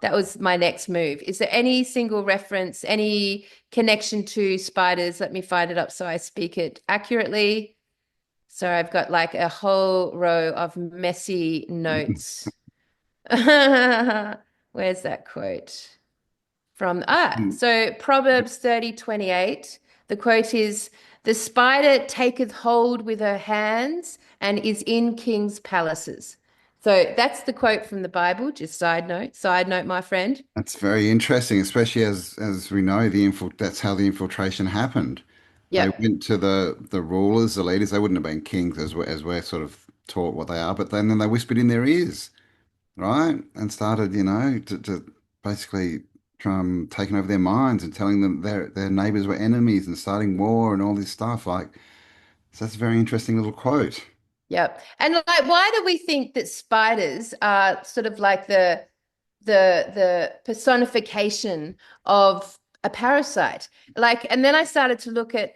That was my next move. Is there any single reference, any connection to spiders? Let me find it up so I speak it accurately. So I've got like a whole row of messy notes. Where's that quote from? So Proverbs 30:28. The quote is, "The spider taketh hold with her hands and is in kings' palaces." So that's the quote from the Bible. Just side note, my friend. That's very interesting, especially as we know that's how the infiltration happened. They Yep. went to the rulers, the leaders. They wouldn't have been kings as we're sort of taught what they are, but then they whispered in their ears, right? And started, to basically try taking over their minds and telling them their neighbors were enemies and starting war and all this stuff. Like, so that's a very interesting little quote. Yep. And like, why do we think that spiders are sort of like the personification of a parasite? Like, and then I started to look at,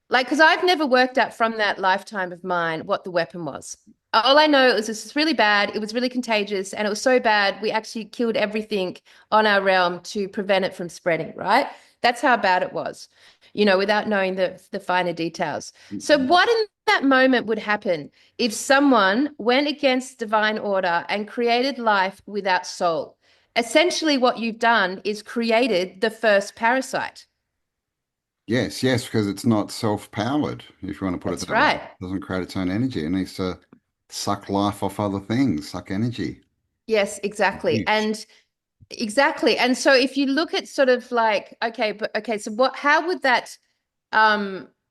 like, because I've never worked out from that lifetime of mine what the weapon was. All I know is this is really bad. It was really contagious, and it was so bad we actually killed everything on our realm to prevent it from spreading, right? That's how bad it was, without knowing the finer details. So what in that moment would happen if someone went against divine order and created life without soul? Essentially, what you've done is created the first parasite. Yes, yes, because it's not self-powered, if you want to put it That's that way. right. It doesn't create its own energy. It needs to suck life off other things, suck energy. Yes, exactly. Huge. And exactly. And so if you look at sort of like, okay, but okay, so how would that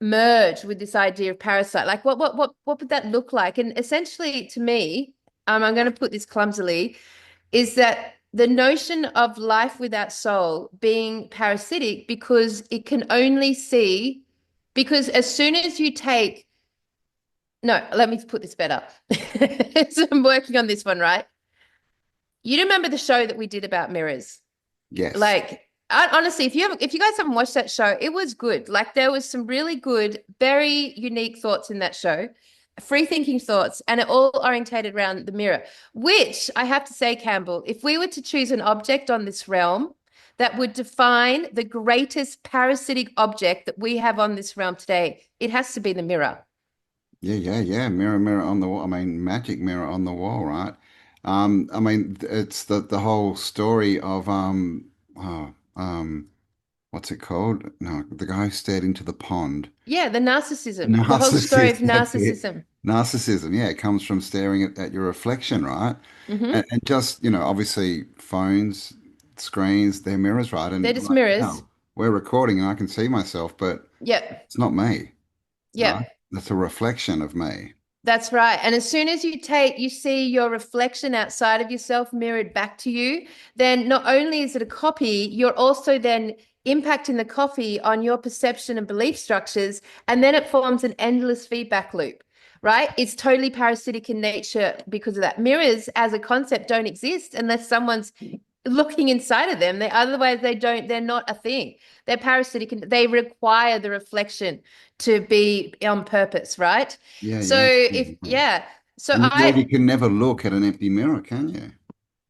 merge with this idea of parasite? Like what would that look like? And essentially to me, I'm going to put this clumsily, is that the notion of life without soul being parasitic because it can only see, because as soon as you take, no, let me put this better. So I'm working on this one, right? You remember the show that we did about mirrors? Yes. Like, honestly, if you guys haven't watched that show, it was good. Like there was some really good, very unique thoughts in that show, free thinking thoughts, and it all orientated around the mirror, which I have to say, Campbell, if we were to choose an object on this realm that would define the greatest parasitic object that we have on this realm today, it has to be the mirror. Yeah, yeah, yeah. Mirror, mirror on the wall. I mean, magic mirror on the wall, right? I mean, it's the whole story of oh, what's it called? No, the guy who stared into the pond. Yeah, the narcissism, the whole story of Narcissism, that's it. narcissism. Narcissism, yeah, it comes from staring at your reflection, right? Hmm. And just, obviously phones, screens, they're mirrors, right? They're And just right mirrors. now, we're recording and I can see myself, but Yep. it's not me, right? Yep. That's a reflection of me. That's right. And as soon as you see your reflection outside of yourself mirrored back to you, then not only is it a copy, you're also then impacting the copy on your perception and belief structures. And then it forms an endless feedback loop, right? It's totally parasitic in nature because of that. Mirrors as a concept don't exist unless someone's looking inside of them. Otherwise they're not a thing. They're parasitic and they require the reflection to be on purpose, right? Yeah, So yeah. if yeah, so And yet you can never look at an empty mirror, can you?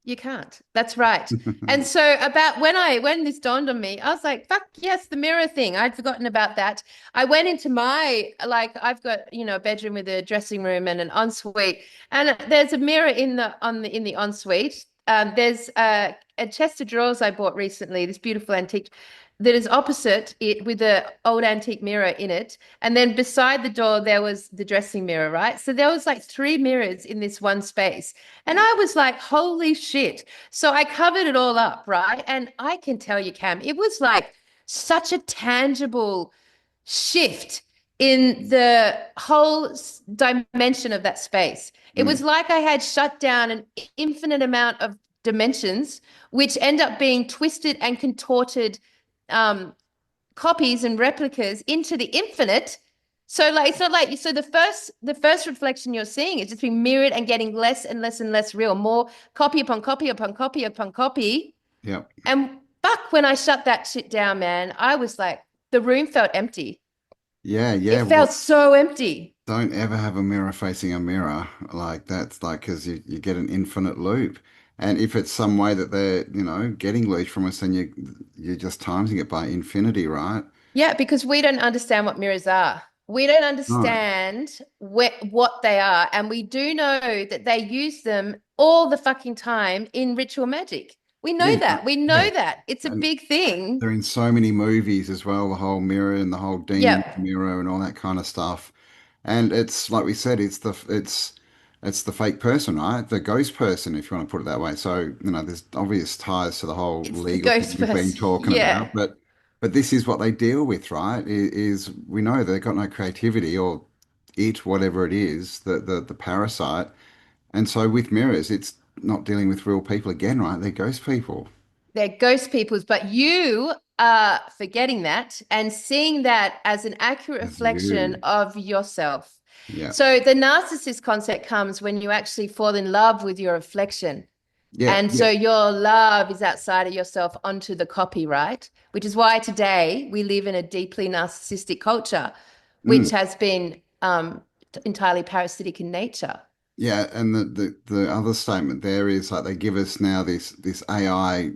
you can't. That's right. And so about when this dawned on me, I was like, fuck yes, the mirror thing. I'd forgotten about that. I went into my I've got, a bedroom with a dressing room and an ensuite, and there's a mirror in the ensuite. There's a chest of drawers I bought recently, this beautiful antique that is opposite it with a old antique mirror in it. And then beside the door there was the dressing mirror, right? So there was like three mirrors in this one space. And I was like, holy shit. So I covered it all up, right? And I can tell you, Cam, it was like such a tangible shift in the whole dimension of that space. It was Mm. like I had shut down an infinite amount of dimensions, which end up being twisted and contorted um, copies and replicas into the infinite. So like it's not like so the first reflection you're seeing is just being mirrored and getting less and less and less real, more copy upon copy upon copy upon copy. Yep. And fuck, when I shut that shit down, man, I was like, the room felt empty. Yeah, It yeah. felt Well, so empty. don't ever have a mirror facing a mirror. Like that's like because you get an infinite loop. And if it's some way that they're, getting loose from us, then you're just timesing it by infinity, right? Yeah, because we don't understand what mirrors are. We don't No. understand what they are. And we do know that they use them all the fucking time in ritual magic. We know Yeah, that. We yeah. know that. It's a And big thing. they're in so many movies as well, the whole mirror and the whole demon Yep. mirror and all that kind of stuff. And it's like we said, it's the fake person, right? The ghost person, if you want to put it that way. So, there's obvious ties to the whole It's the legal thing ghost we've been person. talking Yeah. about, but this is what they deal with, right? Is we know they've got no creativity or whatever it is, the parasite. And so with mirrors, it's not dealing with real people again, right? They're ghost people. They're ghost peoples, but you are forgetting that and seeing that as an accurate As reflection you. of yourself. Yeah. So the narcissist concept comes when you actually fall in love with your reflection. Yeah. And Yeah. so your love is outside of yourself onto the copy, right? Which is why today we live in a deeply narcissistic culture, Mm. which has been entirely parasitic in nature. Yeah, and the other statement there is like they give us now this AI,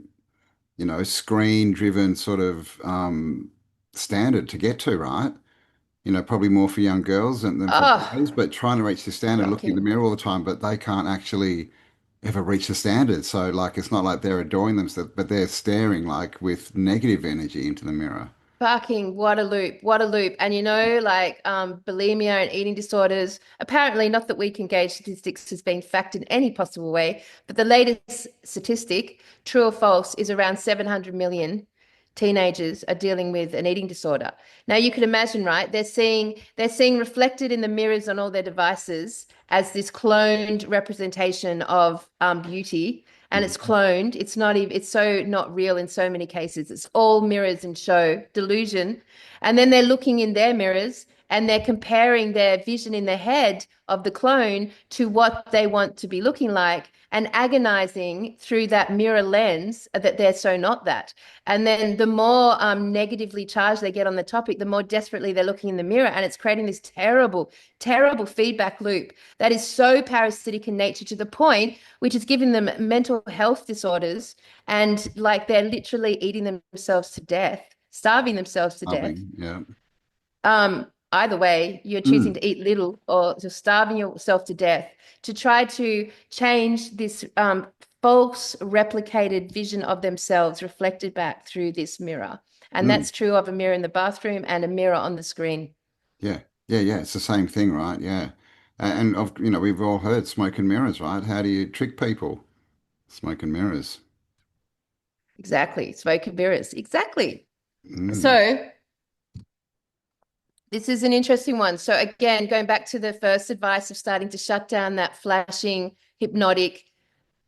screen driven sort of standard to get to, right? Probably more for young girls than for Oh, boys, but trying to reach the standard, looking at the shocking. mirror all the time, but they can't actually ever reach the standard. So like it's not like they're adoring themselves, but they're staring like with negative energy into the mirror. Fucking what a loop, what a loop. And like bulimia and eating disorders, apparently not that we can gauge statistics as being fact in any possible way, but the latest statistic, true or false, is around 700 million teenagers are dealing with an eating disorder. Now you can imagine, right? They're seeing reflected in the mirrors on all their devices as this cloned representation of beauty, and it's Mhm. cloned. It's not even, it's so not real in so many cases. It's all mirrors and show delusion. And then they're looking in their mirrors and they're comparing their vision in their head of the clone to what they want to be looking like and agonizing through that mirror lens that they're so not that. And then the more negatively charged they get on the topic, the more desperately they're looking in the mirror. And it's creating this terrible, terrible feedback loop that is so parasitic in nature to the point which is giving them mental health disorders. And like they're literally eating themselves to death, starving themselves to death. Loving, yeah. Either way, you're choosing Mm, to eat little or just starving yourself to death to try to change this false replicated vision of themselves reflected back through this mirror. And mm. that's true of a mirror in the bathroom and a mirror on the screen. Yeah, yeah, yeah. It's the same thing, right? Yeah. And of we've all heard smoke and mirrors, right? How do you trick people? Smoke and mirrors. Exactly. Smoke and mirrors. Exactly. Mm, So this is an interesting one. So again, going back to the first advice of starting to shut down that flashing hypnotic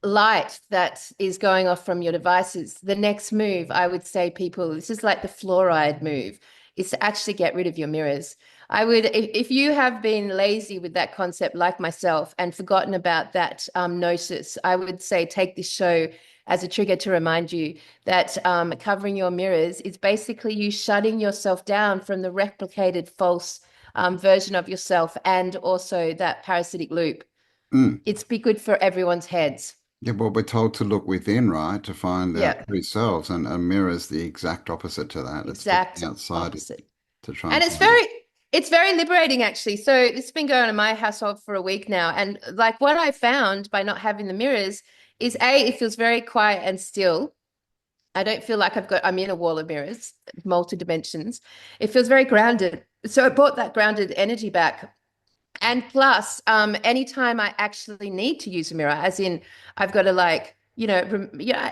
light that is going off from your devices, the next move, I would say, people, this is like the fluoride move, is to actually get rid of your mirrors. I would, if you have been lazy with that concept, like myself, and forgotten about that gnosis, I would say take this show as a trigger to remind you that covering your mirrors is basically you shutting yourself down from the replicated false version of yourself and also that parasitic loop. mm. It's be good for everyone's heads. Yeah, well, we're told to look within, right, to find our Yeah, true selves, and a mirror is the exact opposite to that. It's exact looking outside it opposite. to try And and find it. it's very liberating actually. So it's been going on in my household for a week now. And like what I found by not having the mirrors is A, it feels very quiet and still. I don't feel like I'm in a wall of mirrors, multi dimensions. It feels very grounded. So it brought that grounded energy back. And plus, anytime I actually need to use a mirror, as in I've got to like,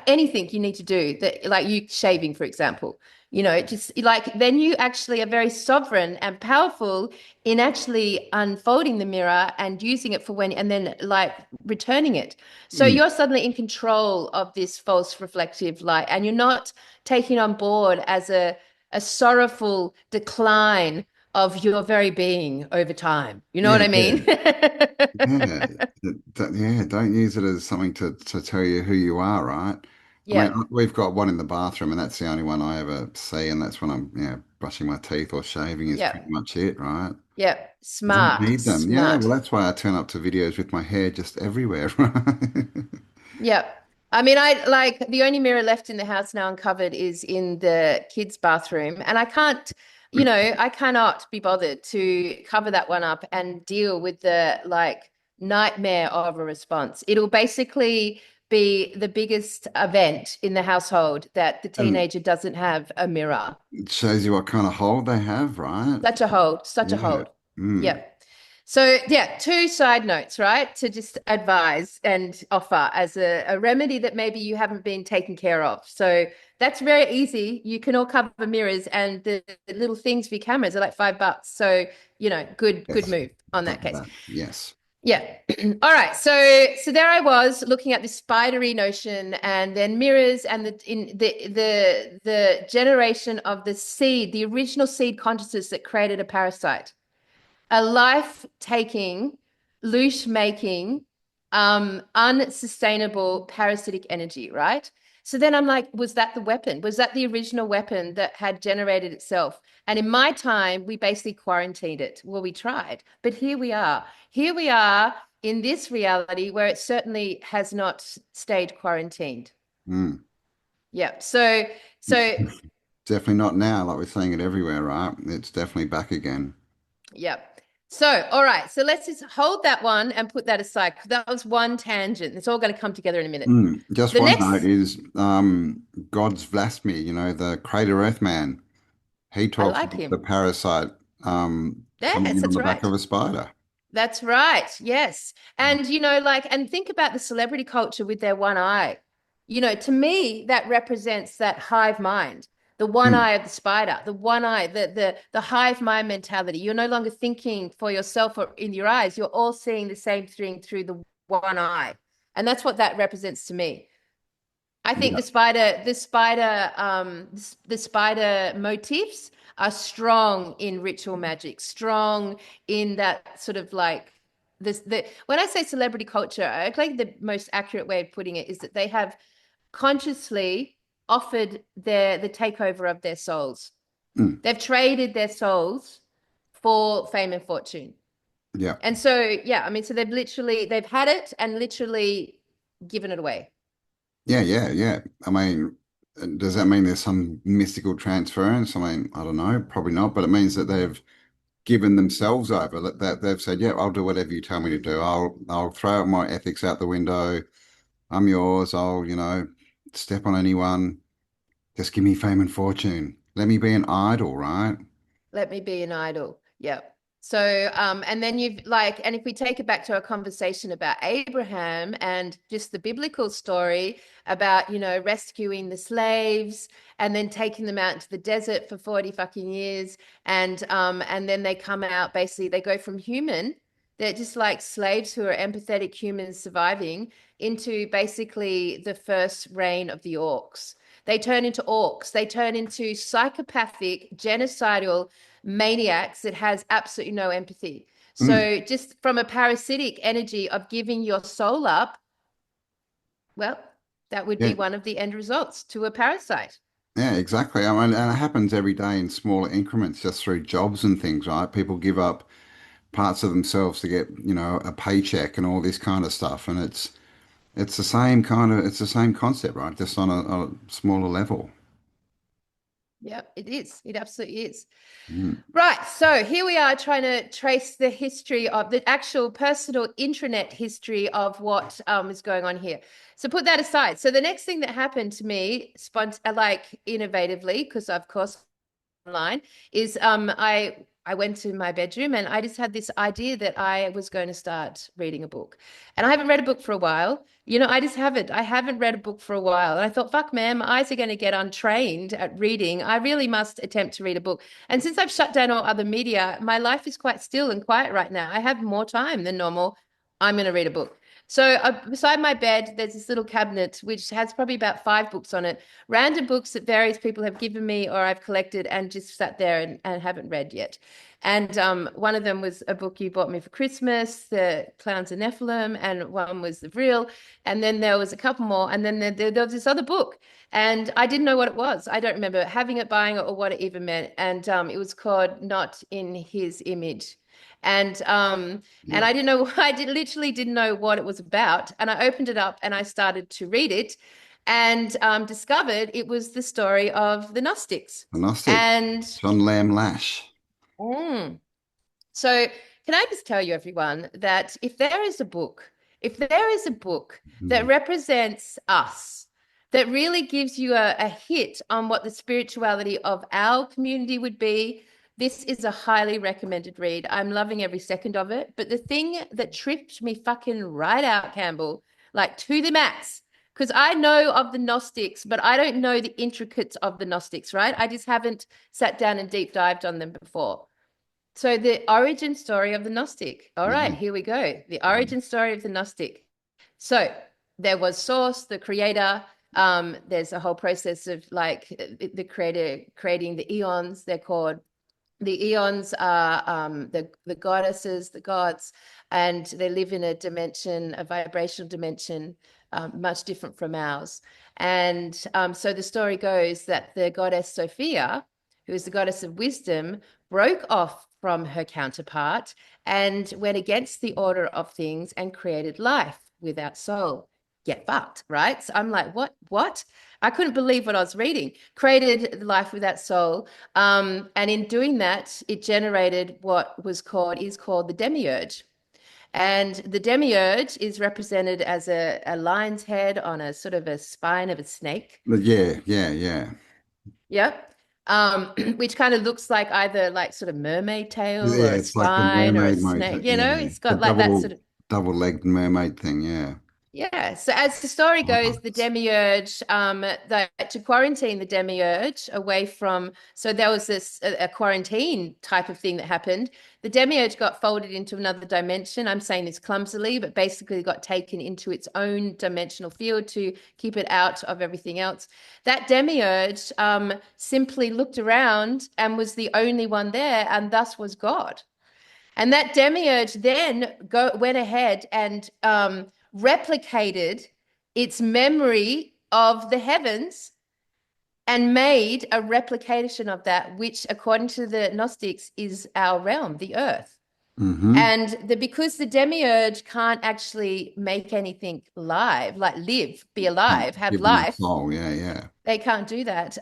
anything you need to do that, like you shaving, for example, just like then you actually are very sovereign and powerful in actually unfolding the mirror and using it for when, and then like returning it. So Mm. you're suddenly in control of this false reflective light, and you're not taking on board as a sorrowful decline of your very being over time. You know what Yeah, I mean? yeah, yeah. Yeah, don't use it as something to tell you who you are, right? I mean, Yeah. we've got one in the bathroom, and that's the only one I ever see, and that's when I'm, brushing my teeth or shaving is Yeah. pretty much it, right? Yeah. I don't Smart. need them. Yeah, well, Smart. that's why I turn up to videos with my hair just everywhere, right? Yeah. I mean, I like the only mirror left in the house now uncovered is in the kids' bathroom. And I can't, I cannot be bothered to cover that one up and deal with the like nightmare of a response. It'll basically be the biggest event in the household that the And teenager doesn't have a mirror. it shows you what kind of hold they have, right? Such a hold, such a Yeah. hold. Mm. Yeah. So, yeah, two side notes, right? To just advise and offer as a remedy that maybe you haven't been taken care of. So that's very easy. You can all cover mirrors and the little things for your cameras are like $5. So, good Yes. move on that Copy case. that. Yes. Yeah. All right. So there I was looking at this spidery notion and then mirrors and the generation of the seed, the original seed consciousness that created a parasite, a life-taking, loose-making, unsustainable parasitic energy, right? So then I'm like, was that the weapon? Was that the original weapon that had generated itself? And in my time, we basically quarantined it. Well, we tried, but here we are. Here we are in this reality where it certainly has not stayed quarantined. Mm. Yeah. So Definitely not now, like we're seeing it everywhere, right? It's definitely back again. yeah. So, all right. So let's just hold that one and put that aside. That was one tangent. It's all going to come together in a minute. Mm. Just The one note next, is God's Vlasmy, the Crater Earth Man. He I talks like about the him. parasite coming Yes, in on that's the back right. of a spider. That's right. Yes. And, and think about the celebrity culture with their one eye. To me, that represents that hive mind, the one Mm. eye of the spider, the one eye, the hive mind mentality. You're no longer thinking for yourself or in your eyes. You're all seeing the same thing through the one eye. And that's what that represents to me. I think Yeah. the spider motifs are strong in ritual magic, strong in that sort of like this. When I say celebrity culture, I think the most accurate way of putting it is that they have consciously offered the takeover of their souls. Mm. They've traded their souls for fame and fortune. Yeah. And so, yeah, I mean, so they've had it and literally given it away. Yeah, yeah, yeah. I mean, does that mean there's some mystical transference? I mean, I don't know, probably not, but it means that they've given themselves over. That they've said, "Yeah, I'll do whatever you tell me to do. I'll throw my ethics out the window. I'm yours. I'll, step on anyone. Just give me fame and fortune. Let me be an idol, right?" Let me be an idol. Yep. So, and then you've like, and if we take it back to our conversation about Abraham and just the biblical story about, rescuing the slaves and then taking them out into the desert for 40 fucking years. And then they come out, basically, they go from human, they're just like slaves who are empathetic humans surviving, into basically the first reign of the orcs. They turn into orcs. They turn into psychopathic, genocidal maniacs that has absolutely no empathy. Mm. So just from a parasitic energy of giving your soul up, well, that would Yeah, be one of the end results to a parasite. yeah, exactly. I mean, and it happens every day in smaller increments, just through jobs and things, right? People give up parts of themselves to get, a paycheck and all this kind of stuff, and it's the same concept, right? Just on a smaller level. Yeah, it is. It absolutely is. Mm. Right. So here we are trying to trace the history of the actual personal intranet history of what is going on here. So put that aside. So the next thing that happened to me, like innovatively, because of course online, is I went to my bedroom and I just had this idea that I was going to start reading a book. And I haven't read a book for a while. I just haven't. I haven't read a book for a while. And I thought, fuck, man, my eyes are going to get untrained at reading. I really must attempt to read a book. And since I've shut down all other media, my life is quite still and quiet right now. I have more time than normal. I'm going to read a book. So beside my bed, there's this little cabinet which has probably about 5 books on it, random books that various people have given me or I've collected and just sat there and haven't read yet. And one of them was a book you bought me for Christmas, The Clowns of Nephilim, and one was The Real. And then there was a couple more. And then there was this other book. And I didn't know what it was. I don't remember having it, buying it, or what it even meant. And it was called Not in His Image. And Yeah. I didn't know, literally didn't know what it was about. And I opened it up and I started to read it and discovered it was the story of the Gnostics. Gnostic, And John Lamb Lash. mm, so can I just tell you, everyone, that if there is a book that Mm. represents us, that really gives you a hit on what the spirituality of our community would be, this is a highly recommended read. I'm loving every second of it. But the thing that tripped me fucking right out, Campbell, like to the max, because I know of the Gnostics, but I don't know the intricates of the Gnostics, right? I just haven't sat down and deep dived on them before. So the origin story of the Gnostic. All right, Yeah. here we go. The origin story of the Gnostic. So there was Source, the creator. There's a whole process of like the creator creating the eons. They're called the eons are the goddesses, the gods, and they live in a dimension, a vibrational dimension, much different from ours. And so the story goes that the goddess Sophia, who is the goddess of wisdom, broke off from her counterpart and went against the order of things and created life without soul. Get fucked, right? So I'm like, what? What? I couldn't believe what I was reading. Created life without soul, and in doing that, it generated what is called the demiurge. And the demiurge is represented as a lion's head on a sort of a spine of a snake. But yeah, yeah, yeah. Yep. Which kind of looks like either like sort of mermaid tail or Yeah, a it's like the spine or a mermaid snake, motif. Yeah. it's The got like that sort of double-legged mermaid thing, yeah. yeah. So as the story goes, the Nice. demiurge, to quarantine the demiurge away from, so there was a quarantine type of thing that happened. The demiurge got folded into another dimension. I'm saying this clumsily, but basically got taken into its own dimensional field to keep it out of everything else. That demiurge simply looked around and was the only one there, and thus was God. And that demiurge then went ahead and replicated its memory of the heavens and made a replication of that, which, according to the Gnostics, is our realm, the earth. Mm-hmm. And because the demiurge can't actually make anything live, like live, be alive, have Give them a life, soul, yeah, yeah. they can't do that.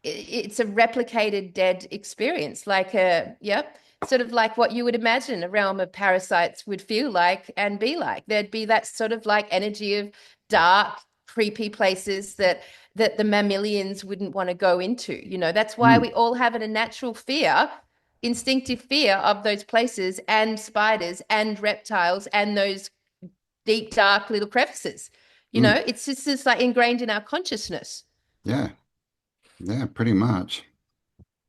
It's a replicated dead experience, like yep. sort of like what you would imagine a realm of parasites would feel like and be like. There'd be that sort of like energy of dark, creepy places that the mammalians wouldn't want to go into. You know, that's why Mm, we all have a natural fear, instinctive fear of those places and spiders and reptiles and those deep, dark little crevices. You know, mm. it's just like ingrained in our consciousness. Yeah, yeah, pretty much.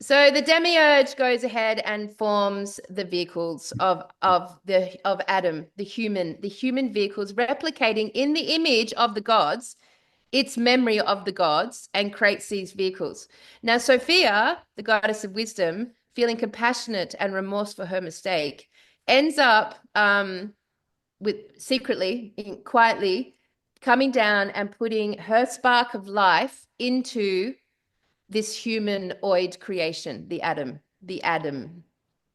So the demiurge goes ahead and forms the vehicles of Adam, the human vehicles replicating in the image of the gods, its memory of the gods, and creates these vehicles. Now Sophia, the goddess of wisdom, feeling compassionate and remorse for her mistake, ends up with secretly, quietly coming down and putting her spark of life into this humanoid creation, the Adam, the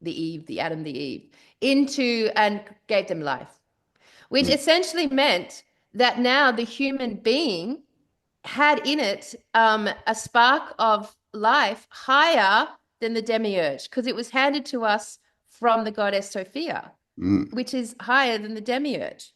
Eve, into and gave them life, which Mm, essentially meant that now the human being had in it a spark of life higher than the demiurge, because it was handed to us from the goddess Sophia, mm. which is higher than the demiurge.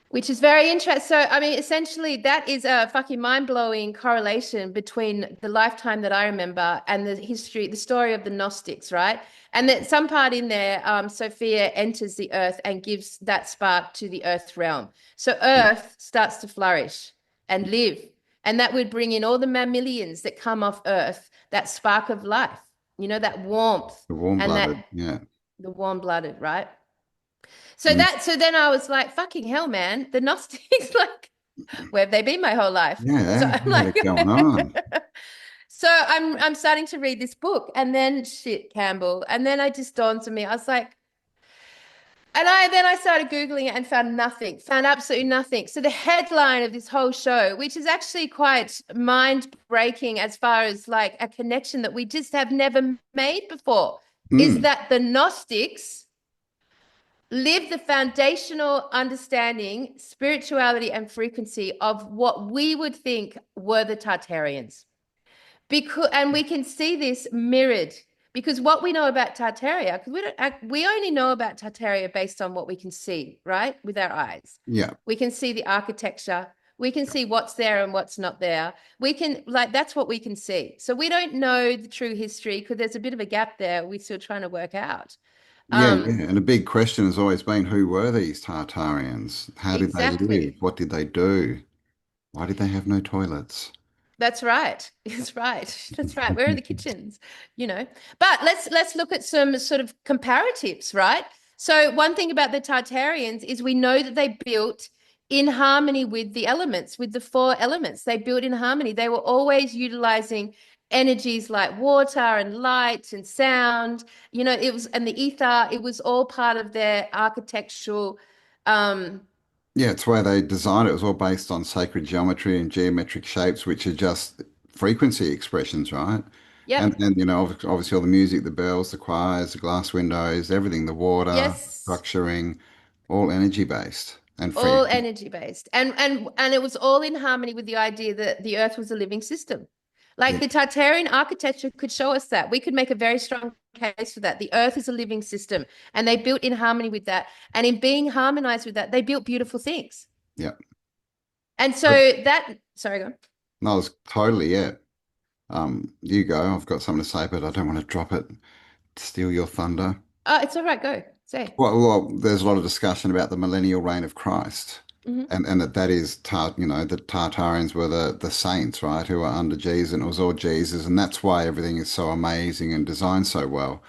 Which is very interesting. So, I mean, essentially, that is a fucking mind-blowing correlation between the lifetime that I remember and the history, the story of the Gnostics, right? And that some part in there, Sophia enters the earth and gives that spark to the earth realm. So Yeah. earth starts to flourish and live. And that would bring in all the mammalians that come off earth, that spark of life, you know, that warmth The and warm-blooded. that Yeah. the warm-blooded, right? So Mm. that so then I was like, fucking hell, man, the Gnostics, like, where have they been my whole life? So Yeah, I'm they had like, it going on. so I'm starting to read this book, and then shit, Campbell, and then it just dawned on me. I was like, and I started Googling it and found nothing, found absolutely nothing. So the headline of this whole show, which is actually quite mind-breaking as far as like a connection that we just have never made before, is Mm. that the Gnostics live the foundational understanding, spirituality, and frequency of what we would think were the Tartarians. Because and we can see this mirrored because what we know about Tartaria, because we only know about Tartaria based on what we can see, right? With our eyes. Yeah. We can see the architecture. We can see what's there and what's not there. We can like that's what we can see. So we don't know the true history because there's a bit of a gap there we're still trying to work out. Yeah, Um, yeah. And a big question has always been, who were these Tartarians? How did they live? exactly. What did they do? Why did they have no toilets? That's right. That's right. That's right. Where are the kitchens? You know. But let's look at some sort of comparatives, right? So one thing about the Tartarians is we know that they built in harmony with the elements, with the four elements. They built in harmony. They were always utilizing energies like water and light and sound. You know, it was and the ether, it was all part of their architectural um Yeah, it's where they designed it. It was all based on sacred geometry and geometric shapes, which are just frequency expressions, right? And yep. and obviously all the music, the bells, the choirs, the glass windows, everything, the water, Yes. structuring, all energy based and free. All energy based, and it was all in harmony with the idea that the earth was a living system. Like Yeah, the Tartarian architecture could show us that. We could make a very strong case for that. The earth is a living system, and they built in harmony with that, and in being harmonized with that, they built beautiful things. yeah. And so But that sorry, go on. no, it's totally it. You go. I've got something to say, but I don't want to drop it, steal your thunder. Oh, it's all right, go say. Well, there's a lot of discussion about the millennial reign of Christ, Hmm. and that is the Tartarians were the saints, right, who were under Jesus, and it was all Jesus, and that's why everything is so amazing and designed so well.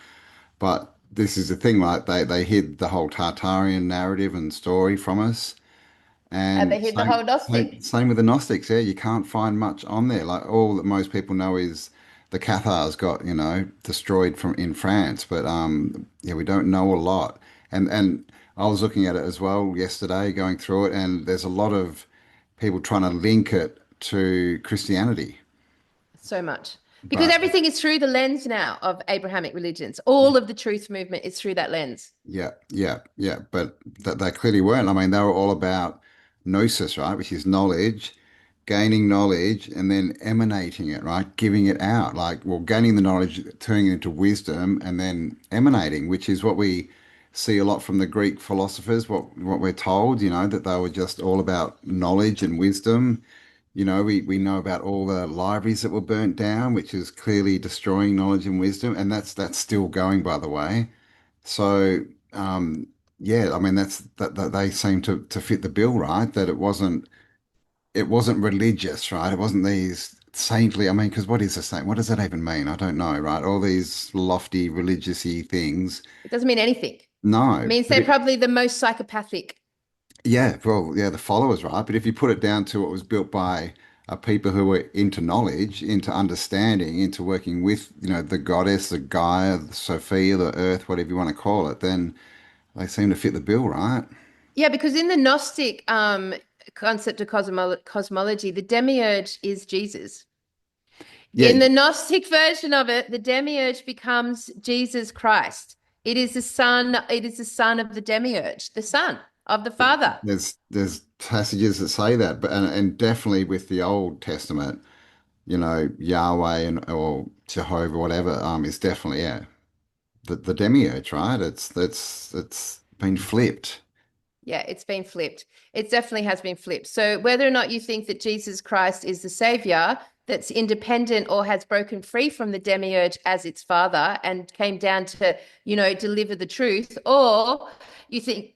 But this is the thing, like they hid the whole Tartarian narrative and story from us, And they and hid the whole Gnostic. same with the Gnostics. Yeah, you can't find much on there. Like all that most people know is the Cathars got, destroyed from in France, but yeah, we don't know a lot. And I was looking at it as well yesterday, going through it, and there's a lot of people trying to link it to Christianity. So much. Because But everything is through the lens now of Abrahamic religions. All of the truth movement is through that lens. yeah, yeah, yeah. But that they clearly weren't. I mean, they were all about gnosis, right, which is knowledge, gaining knowledge and then emanating it, right? Giving it out, like, well, gaining the knowledge, turning it into wisdom, and then emanating, which is what we see a lot from the Greek philosophers, what we're told, that they were just all about knowledge and wisdom. We know about all the libraries that were burnt down, which is clearly destroying knowledge and wisdom, and that's still going, by the way. So, yeah, I mean that they seem to fit the bill, right? That it wasn't religious, right? It wasn't these saintly. I mean, because what is a saint? What does that even mean? I don't know, right? All these lofty religious-y things. It doesn't mean anything. It No, means but they're probably the most psychopathic. yeah, well, yeah, the followers, right? But if you put it down to what was built by people who were into knowledge, into understanding, into working with, the goddess, the Gaia, the Sophia, the earth, whatever you want to call it, then they seem to fit the bill, right? Yeah, because in the Gnostic concept of cosmology, the demiurge is Jesus. Yeah, In the Gnostic version of it, the demiurge becomes Jesus Christ. It is the son of the demiurge, the son of the Father. there's passages that say that, but and definitely with the Old Testament, Yahweh and or Jehovah, whatever, is definitely, yeah, the demiurge, right? It's been flipped. Yeah, it's been flipped. It definitely has been flipped. So whether or not you think that Jesus Christ is the savior that's independent or has broken free from the demiurge as its father and came down to, deliver the truth, or you think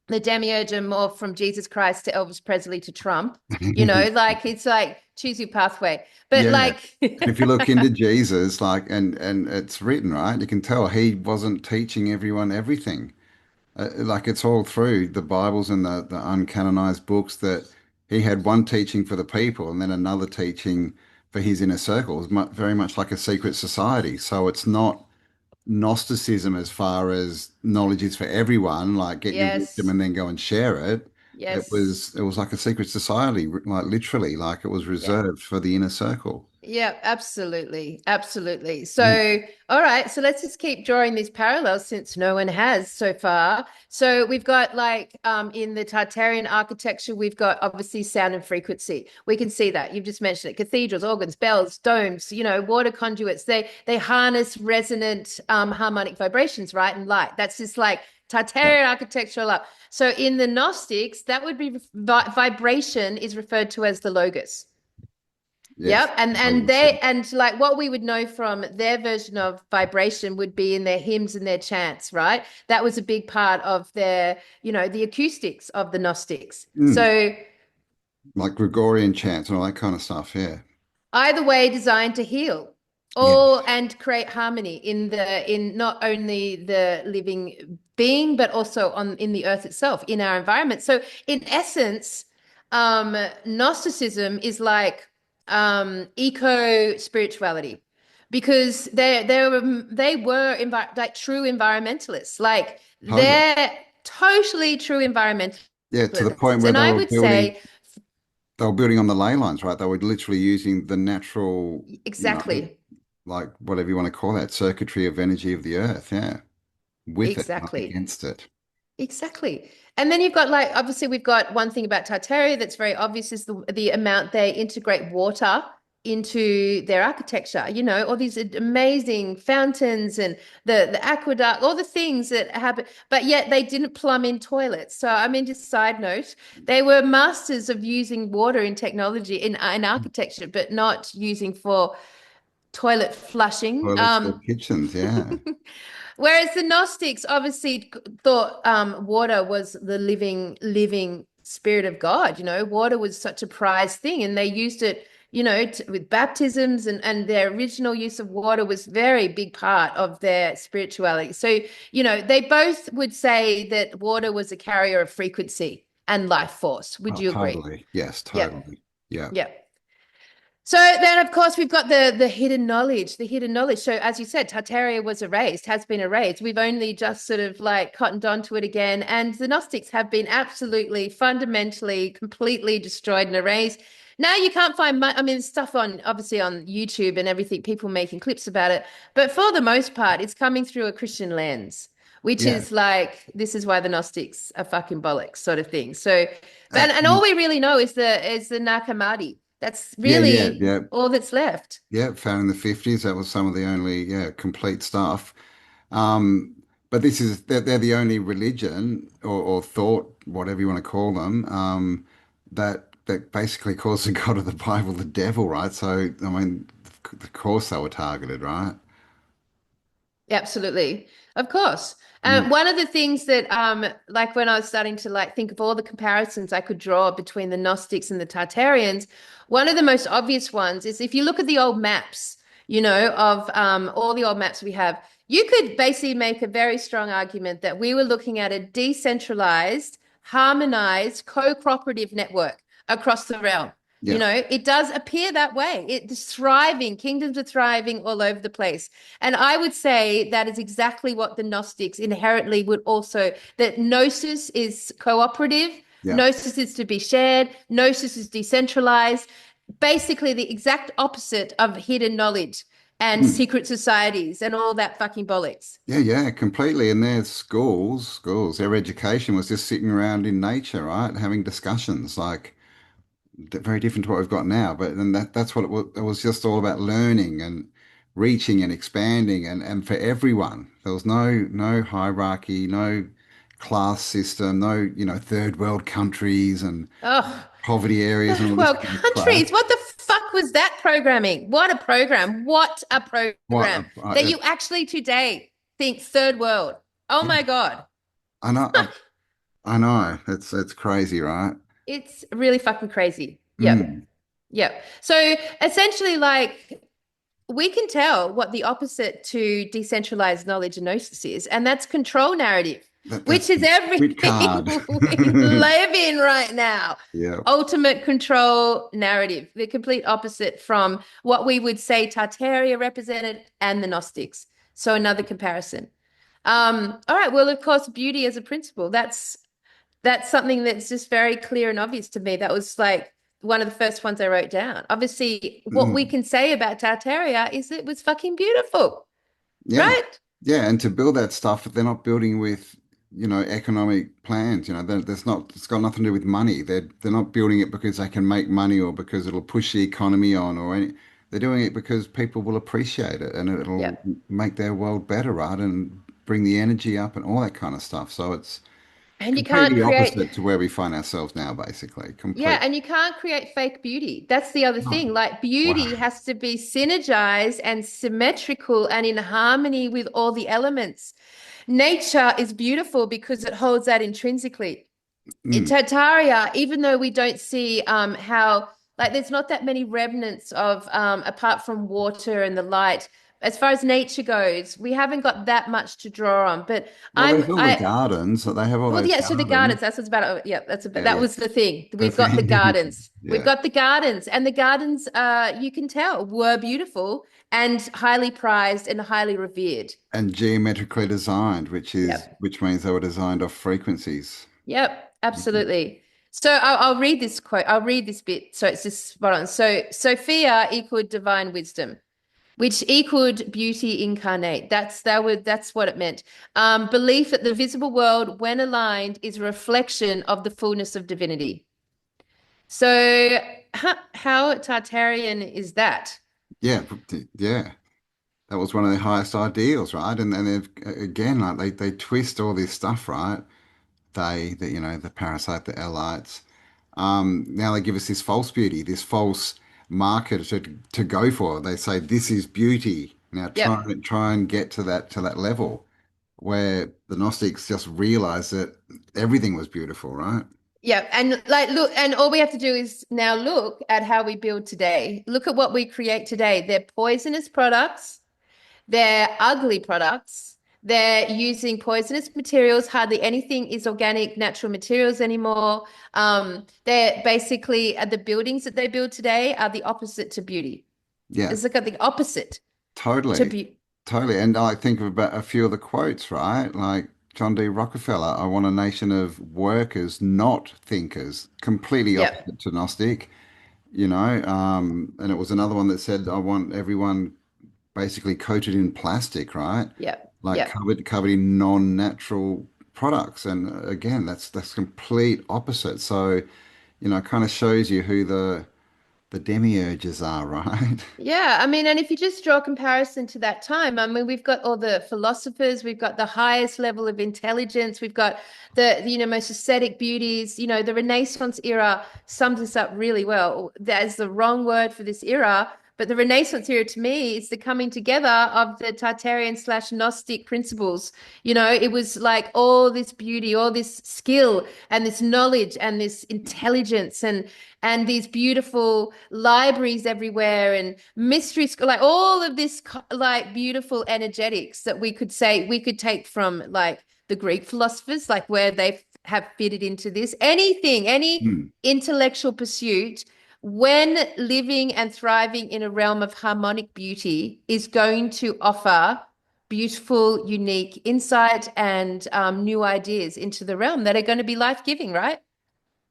the demiurge are more from Jesus Christ to Elvis Presley to Trump, like it's like choose your pathway. But Yeah. like And if you look into Jesus, like, and it's written, right? You can tell he wasn't teaching everyone everything. Like it's all through the Bibles and the uncanonized books that he had one teaching for the people and then another teaching for his inner circle. It's very much like a secret society. So it's not Gnosticism as far as knowledge is for everyone, like get your wisdom yes, and then go and share it. It yes. was it was like a secret society, like literally, like it was Yeah. reserved for the inner circle. Yeah, absolutely. Absolutely. Mm. So, all right. So let's just keep drawing these parallels since no one has so far. So we've got like in the Tartarian architecture, we've got obviously sound and frequency. We can see that. You've just mentioned it. Cathedrals, organs, bells, domes, water conduits. They harness resonant harmonic vibrations, right? And light. That's just like Yeah. Tartarian architectural up. So in the Gnostics, that would be vibration is referred to as the logos. Yes. Yep. And Logos, yeah. they and like what we would know from their version of vibration would be in their hymns and their chants, right? That was a big part of their, the acoustics of the Gnostics. Mm. So Like Gregorian chants and all that kind of stuff. Yeah. either way designed to heal Yeah. all and create harmony in not only the living being but also on in the earth itself, in our environment. So in essence, Gnosticism is like eco spirituality, because they were like true environmentalists, like Totally. they're totally true Yeah. To the point environmentalists. where And I would say they were building on the ley lines, right? They were literally using the natural, exactly. like whatever you want to call that, circuitry of energy of the earth. Yeah. With it, not Exactly. against it. Exactly. And then you've got like obviously we've got one thing about Tartaria that's very obvious is the amount they integrate water into their architecture, all these amazing fountains and the aqueduct, all the things that happen, but yet they didn't plumb in toilets. So I mean, just side note, they were masters of using water in technology in architecture, but not using for toilet flushing. Toilets or kitchens. Yeah. Whereas the Gnostics obviously thought water was the living spirit of God. Water was such a prized thing, and they used it, with baptisms, and their original use of water was very big part of their spirituality. So, they both would say that water was a carrier of frequency and life force. Would Oh, you agree? totally. Yes, Yep. totally. Yeah. Yep. So then, of course, we've got the hidden knowledge, the hidden knowledge. So as you said, Tartaria was erased, has been erased. We've only just sort of like cottoned onto it again. And the Gnostics have been absolutely, fundamentally, completely destroyed and erased. Now you can't find much, I mean, stuff obviously on YouTube and everything, people making clips about it. But for the most part, it's coming through a Christian lens, which Yeah. is like, this is why the Gnostics are fucking bollocks sort of thing. So, Uh, and all we really know is the Nag Hammadi. That's yeah, yeah, really yeah. all that's left. Yeah, found in the 50s. That was some of the only, yeah, complete stuff. Um, but this is they're the only religion or thought, whatever you want to call them, that basically calls the God of the Bible the devil, right? So, I mean, of course they were targeted, right? Absolutely. Of course. Mm, One of the things that, like when I was starting to like think of all the comparisons I could draw between the Gnostics and the Tartarians, one of the most obvious ones is if you look at the old maps, of all the old maps we have, you could basically make a very strong argument that we were looking at a decentralized, harmonized, co-cooperative network across the realm. yeah, It does appear that way. It's thriving. Kingdoms are thriving all over the place. And I would say that is exactly what the Gnostics inherently would also, that gnosis is cooperative, yeah. gnosis is to be shared, gnosis is decentralized, basically the exact opposite of hidden knowledge and Mm. secret societies and all that fucking bollocks. Yeah, yeah, completely. And their schools, their education was just sitting around in nature, right? Having discussions like very different to what we've got now. But then that's what it was. It was just all about learning and reaching and expanding and for everyone. There was no hierarchy, no class system, no, third world countries and Oh, poverty areas and all third this world kind of crap. countries. What the fuck was that programming? What a program. What a What program that you actually today think third world. Oh yeah, my God. I know, I know. It's crazy, right? It's really fucking crazy. Yep. Mm. Yep. So essentially, like, we can tell what the opposite to decentralized knowledge and gnosis is, and that's control narrative, That's which is the quit everything card. we live in right now. Yeah. Ultimate control narrative, the complete opposite from what we would say Tartaria represented and the Gnostics. So another comparison. All right. Well, of course, beauty as a principle. That's something that's just very clear and obvious to me. That was like one of the first ones I wrote down. Obviously, what we Mm. can say about Tartaria is it was fucking beautiful, Yeah. right? Yeah, and to build that stuff, they're not building with, economic plans. There's not. It's got nothing to do with money. They're not building it because they can make money or because it'll push the economy on or any. They're doing it because people will appreciate it and it'll Yep. make their world better, right? And bring the energy up and all that kind of stuff. So it's And you can't completely create, opposite to where we find ourselves now, basically. yeah, Complete. and you can't create fake beauty. That's the other No. thing. Like Wow. beauty has to be synergized and symmetrical and in harmony with all the elements. Nature is beautiful because it holds that intrinsically. In Mm. Tartaria, even though we don't see how like there's not that many remnants of apart from water and the light. As far as nature goes, we haven't got that much to draw on. But Well, there's all the I gardens. So they have all well, those yeah. So the gardens. gardens, that's what's about. Oh, yeah, that's about. Yeah, That yeah. was the thing. The We've got the thing. gardens. We've Yeah. got the gardens, and the gardens, you can tell, were beautiful and highly prized and highly revered. And geometrically designed, Yep. which means they were designed off frequencies. Yep, Mhm. absolutely. So I'll read this quote. I'll read this bit. So it's just spot on. So Sophia equaled divine wisdom, which equaled beauty incarnate. That's what it meant. Belief that the visible world, when aligned, is a reflection of the fullness of divinity. So how Tartarian is that? Yeah, yeah. That was one of the highest ideals, right? And then they've again, like they twist all this stuff, right? The parasite, the elites. Now they give us this false beauty, this false marker to go for. They say this is beauty. Now Yep. try and get to that level where the Gnostics just realized that everything was beautiful, right? Yeah, and like look, and all we have to do is now look at how we build today. Look at what we create today. They're poisonous products, they're ugly products, they're using poisonous materials. Hardly anything is organic, natural materials anymore. They're basically the buildings that they build today are the opposite to beauty. Yeah, It's like the opposite to totally. beauty. Totally. And I think about a few of the quotes, right? Like John D. Rockefeller, I want a nation of workers, not thinkers, completely Yep, opposite to Gnostic, and it was another one that said, I want everyone basically coated in plastic, right? yep, like Yeah. covered in non-natural products. And again, that's complete opposite. So, it kind of shows you who the demiurges are, right? Yeah, I mean, and if you just draw a comparison to that time, I mean, we've got all the philosophers, we've got the highest level of intelligence, we've got the most aesthetic beauties. The Renaissance era sums this up really well. That is the wrong word for this era, but the Renaissance era to me is the coming together of the Tartarian slash Gnostic principles. It was like all this beauty, all this skill and this knowledge and this intelligence and these beautiful libraries everywhere and mysteries, like all of this like beautiful energetics that we could say we could take from like the Greek philosophers, like where they have fitted into this. Anything, any Hmm. intellectual pursuit, when living and thriving in a realm of harmonic beauty, is going to offer beautiful, unique insight and new ideas into the realm that are going to be life-giving, right?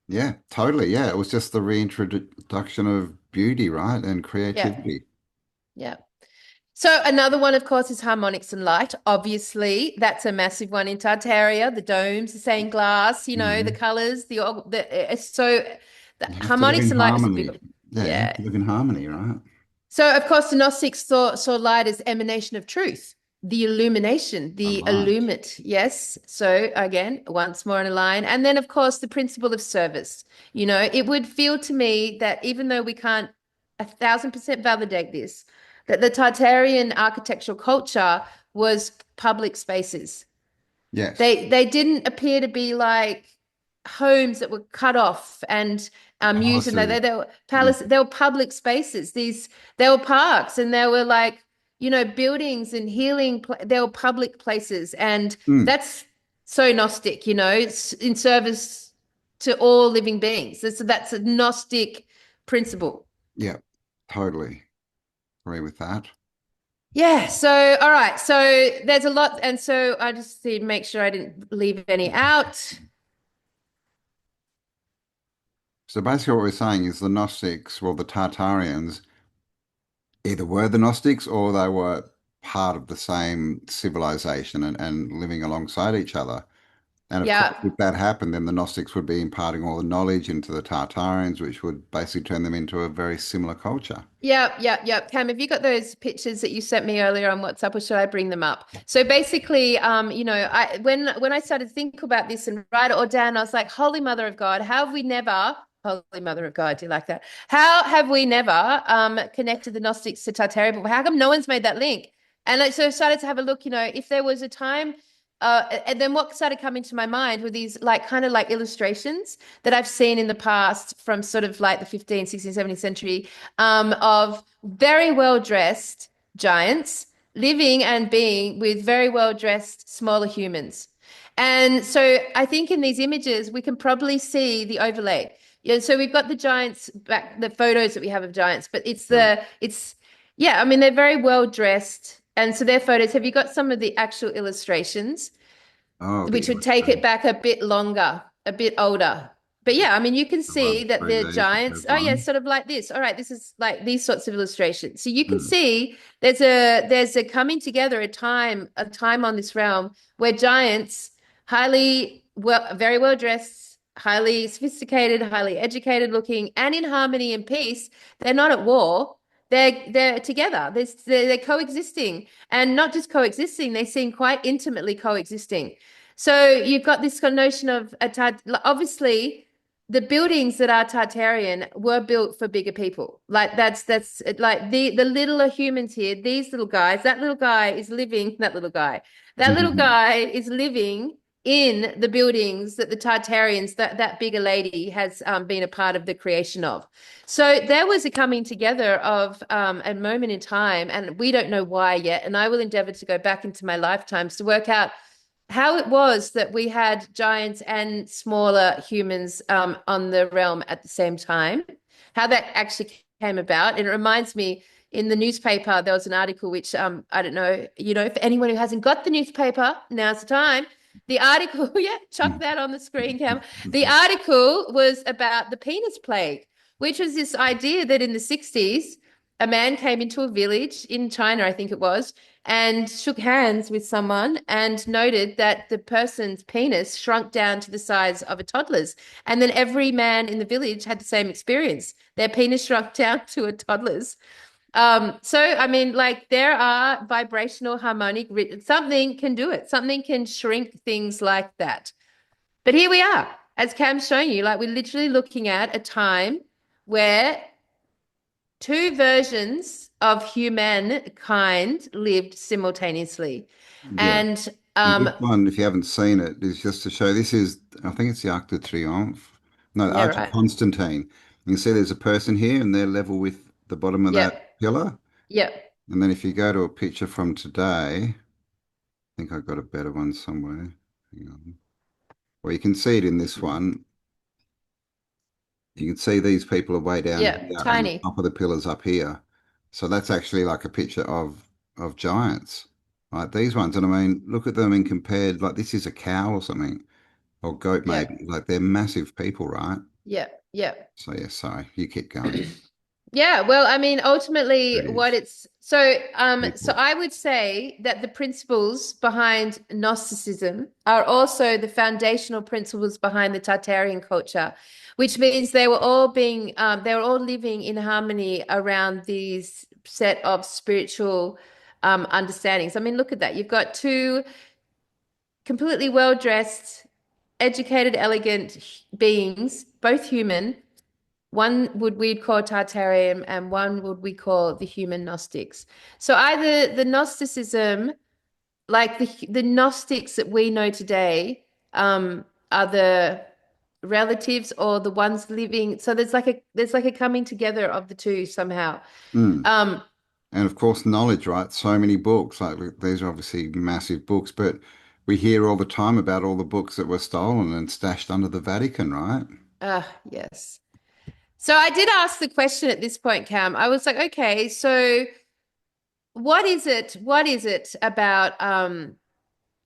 Yeah, totally. Yeah, it was just the reintroduction of beauty, right? And Yeah. creativity. Yeah. So another one, of course, is harmonics and light. Obviously, that's a massive one in Tartaria. The domes, the stained glass, the Mhm. colors, so the You have to live harmonics in and light is a big harmony. one. Yeah, you have Yeah. to live in harmony, right? So of course, the Gnostics saw light as emanation of truth, the illumination, The the light. illumate. Yes. So again, once more in a line, and then of course the principle of service. It would feel to me that even though we can't 1,000% validate this, that the Tartarian architectural culture was public spaces. Yes. They didn't appear to be like homes that were cut off and used, and Palaces. they were Yeah. palaces. They were public spaces. They were parks, and they were like buildings and healing. They were public places, and Mm. that's so Gnostic. It's in service to all living beings. That's a Gnostic principle. Yeah, totally agree with that. Yeah. So, all right. So there's a lot, and so I just need to make sure I didn't leave any out. So basically what we're saying is the Gnostics, well, the Tartarians, either were the Gnostics or they were part of the same civilization and living alongside each other. And of course, Yeah. if that happened, then the Gnostics would be imparting all the knowledge into the Tartarians, which would basically turn them into a very similar culture. Yep, yep, yep. Cam, have you got those pictures that you sent me earlier on WhatsApp, or should I bring them up? So basically, I when I started to think about this and write it all down, I was like, Holy Mother of God, how have we never, Holy Mother of God, do you like that? How have we never connected the Gnostics to Tartaria? But how come no one's made that link? And so I started to have a look, if there was a time, and then what started coming to my mind were these like kind of like illustrations that I've seen in the past from sort of like the 15th, 16th, 17th century, of very well dressed giants living and being with very well dressed smaller humans. And so I think in these images, we can probably see the overlay. Yeah, so we've got the giants back, the photos that we have of giants, but Yeah. yeah, I mean, they're very well dressed. And so their photos, have you got some of the actual illustrations? Oh, the Which would take it illustration. back a bit longer, a bit older. But yeah, I mean, you can I love see that through the these if giants, there's oh yeah, one. sort of like this. All right, this is like these sorts of illustrations. So you can Mm. see there's a coming together, a time on this realm where giants, very well dressed, highly sophisticated, highly educated looking, and in harmony and peace. They're not at war. They're together. They're coexisting, and not just coexisting. They seem quite intimately coexisting. So you've got this kind of notion of obviously the buildings that are Tartarian were built for bigger people. Like that's like the littler humans here, these little guys, that little guy is living, that little guy is living in the buildings that the Tartarians, that bigger lady has been a part of the creation of. So there was a coming together of a moment in time, and we don't know why yet. And I will endeavor to go back into my lifetimes to work out how it was that we had giants and smaller humans on the realm at the same time, how that actually came about. And it reminds me, in the newspaper, there was an article which I don't know, for anyone who hasn't got the newspaper, now's the time. The article, yeah, chuck that on the screen, Cam. The article was about the penis plague, which was this idea that in the 60s, a man came into a village in China, I think it was, and shook hands with someone and noted that the person's penis shrunk down to the size of a toddler's. And then every man in the village had the same experience. Their penis shrunk down to a toddler's. So I mean, like there are vibrational harmonic, something can do it. Something can shrink things like that. But here we are, as Cam's showing you, like we're literally looking at a time where two versions of humankind lived simultaneously. Yeah. And And this one, if you haven't seen it, is just to show this is, I think it's the Arc de Triomphe. No, the yeah, Arch of right. Constantine. You can see there's a person here and they're level with the bottom of that Yep. pillar. Yep. And then if you go to a picture from today, I think I've got a better one somewhere. Hang on. Well, you can see it in this one. You can see these people are way down Yep. here and the Tiny. top of the pillars up here. So that's actually like a picture of giants. Like these ones. And I mean, look at them and compared, like this is a cow or something, or goat maybe. Yep. Like they're massive people, right? Yep. Yep. So yeah, sorry, you keep going. Yeah, well, I mean, ultimately, what Jeez. it's so People. I would say that the principles behind Gnosticism are also the foundational principles behind the Tartarian culture, which means they were all living in harmony around these set of spiritual understandings. I mean, look at that. You've got two completely well-dressed, educated, elegant beings, both human. One would we'd call Tartarian and one would we call the human Gnostics. So either the Gnosticism, like the Gnostics that we know today, are the relatives or the ones living. So there's like a coming together of the two somehow. Mm. Um, And of course, knowledge, right? So many books. Like these are obviously massive books, but we hear all the time about all the books that were stolen and stashed under the Vatican, right? yes. So I did ask the question at this point, Cam. I was like, okay, so what is it? What is it about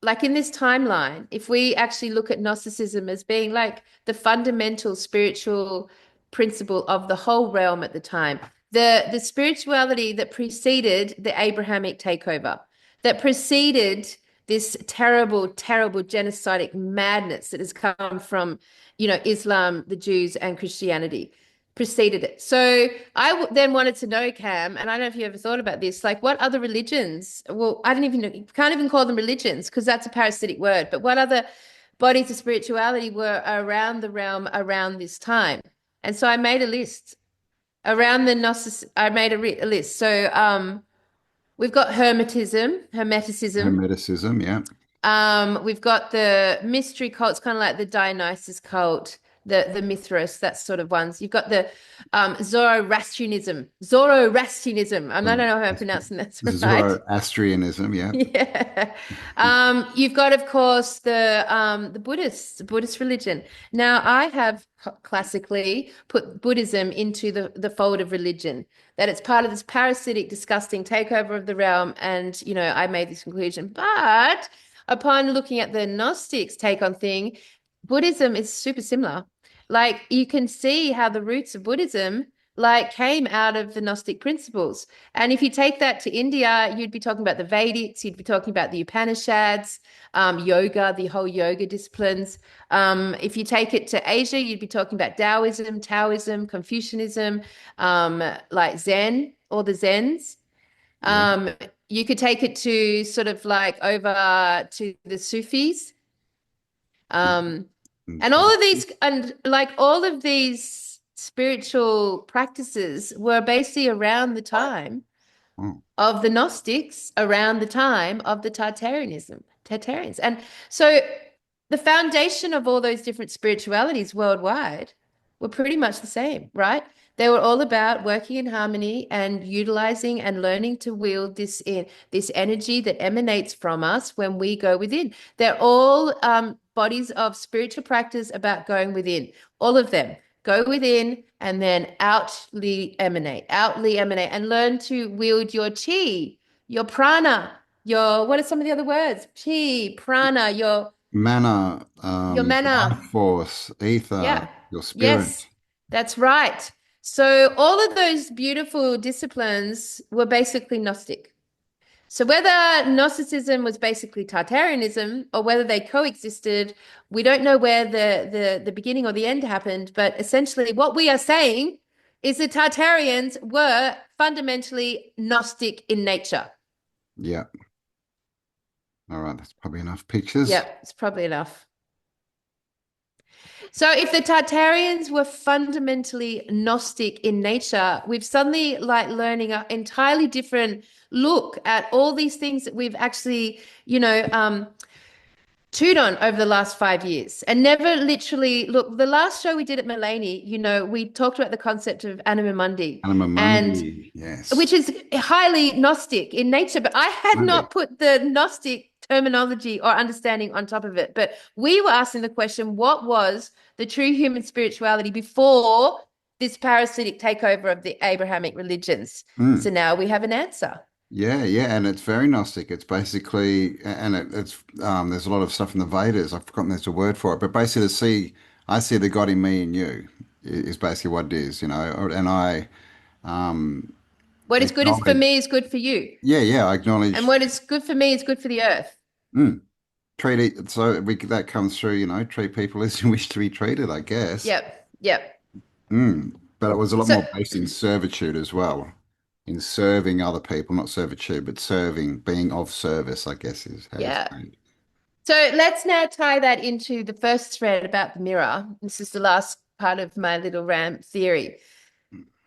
like in this timeline, if we actually look at Gnosticism as being like the fundamental spiritual principle of the whole realm at the time, the spirituality that preceded the Abrahamic takeover, that preceded this terrible, terrible genocidal madness that has come from, Islam, the Jews, and Christianity preceded it. So then wanted to know, Cam, and I don't know if you ever thought about this, like what other religions, well, I don't even know, you can't even call them religions because that's a parasitic word, but what other bodies of spirituality were around the realm around this time? And so I made a list around the Gnosis, I made a list. So we've got Hermeticism. Hermeticism, yeah. We've got the mystery cults, kind of like the Dionysus cult, the Mithras, that sort of ones. You've got the Zoroastrianism. I don't know if I'm pronouncing that right. Zoroastrianism, yeah. Yeah. You've got, of course, the Buddhist religion. Now, I have classically put Buddhism into the fold of religion, that it's part of this parasitic, disgusting takeover of the realm. And, I made this conclusion. But upon looking at the Gnostics' take on thing, Buddhism is super similar. Like you can see how the roots of Buddhism like came out of the Gnostic principles. And if you take that to India, you'd be talking about the Vedics, you'd be talking about the Upanishads, yoga, the whole yoga disciplines. If you take it to Asia, you'd be talking about Taoism, Confucianism, like Zen, or the Zens. Yeah. Um, you could take it to sort of like over to the Sufis. Um, and all of these, and like all of these spiritual practices were basically around the time Oh, of the Gnostics, around the time of the Tartarians. And so the foundation of all those different spiritualities worldwide were pretty much the same, right? They were all about working in harmony and utilizing and learning to wield this energy that emanates from us when we go within. They're all bodies of spiritual practice about going within, all of them. Go within and then outly emanate, and learn to wield your chi, your prana, what are some of the other words? Chi, prana, mana, your life mana. force, ether, Yeah. your spirit. Yes, that's right. So all of those beautiful disciplines were basically Gnostic. So whether Gnosticism was basically Tartarianism or whether they coexisted, we don't know where the beginning or the end happened. But essentially, what we are saying is the Tartarians were fundamentally Gnostic in nature. Yeah. All right. That's probably enough pictures. Yep, it's probably enough. So if the Tartarians were fundamentally Gnostic in nature, we've suddenly like learning an entirely different look at all these things that we've actually, chewed on over the last 5 years and never literally look. The last show we did at Maleny, we talked about the concept of anima mundi, Anima and Mundi. which Yes. is highly Gnostic in nature, but I had Mundi. not put the Gnostic terminology or understanding on top of it. But we were asking the question, what was the true human spirituality before this parasitic takeover of the Abrahamic religions? So Mm. now we have an answer. Yeah, yeah, and it's very Gnostic. It's basically, and it's there's a lot of stuff in the Vedas. I've forgotten there's a word for it, but basically, I see the God in me and you is basically what it is, and I um, What is good is for acknowledge. me is good for you. Yeah, yeah, I And acknowledge. what is good for me is good for the earth. Mm, treat it so that comes through. Treat people as you wish to be treated. I guess. Yep. Yep. But it was a lot So, more based in servitude as well, in serving other people, not servitude, but serving, being of service, I guess is how you yeah. say it. So let's now tie that into the first thread about the mirror. This is the last part of my little rant theory.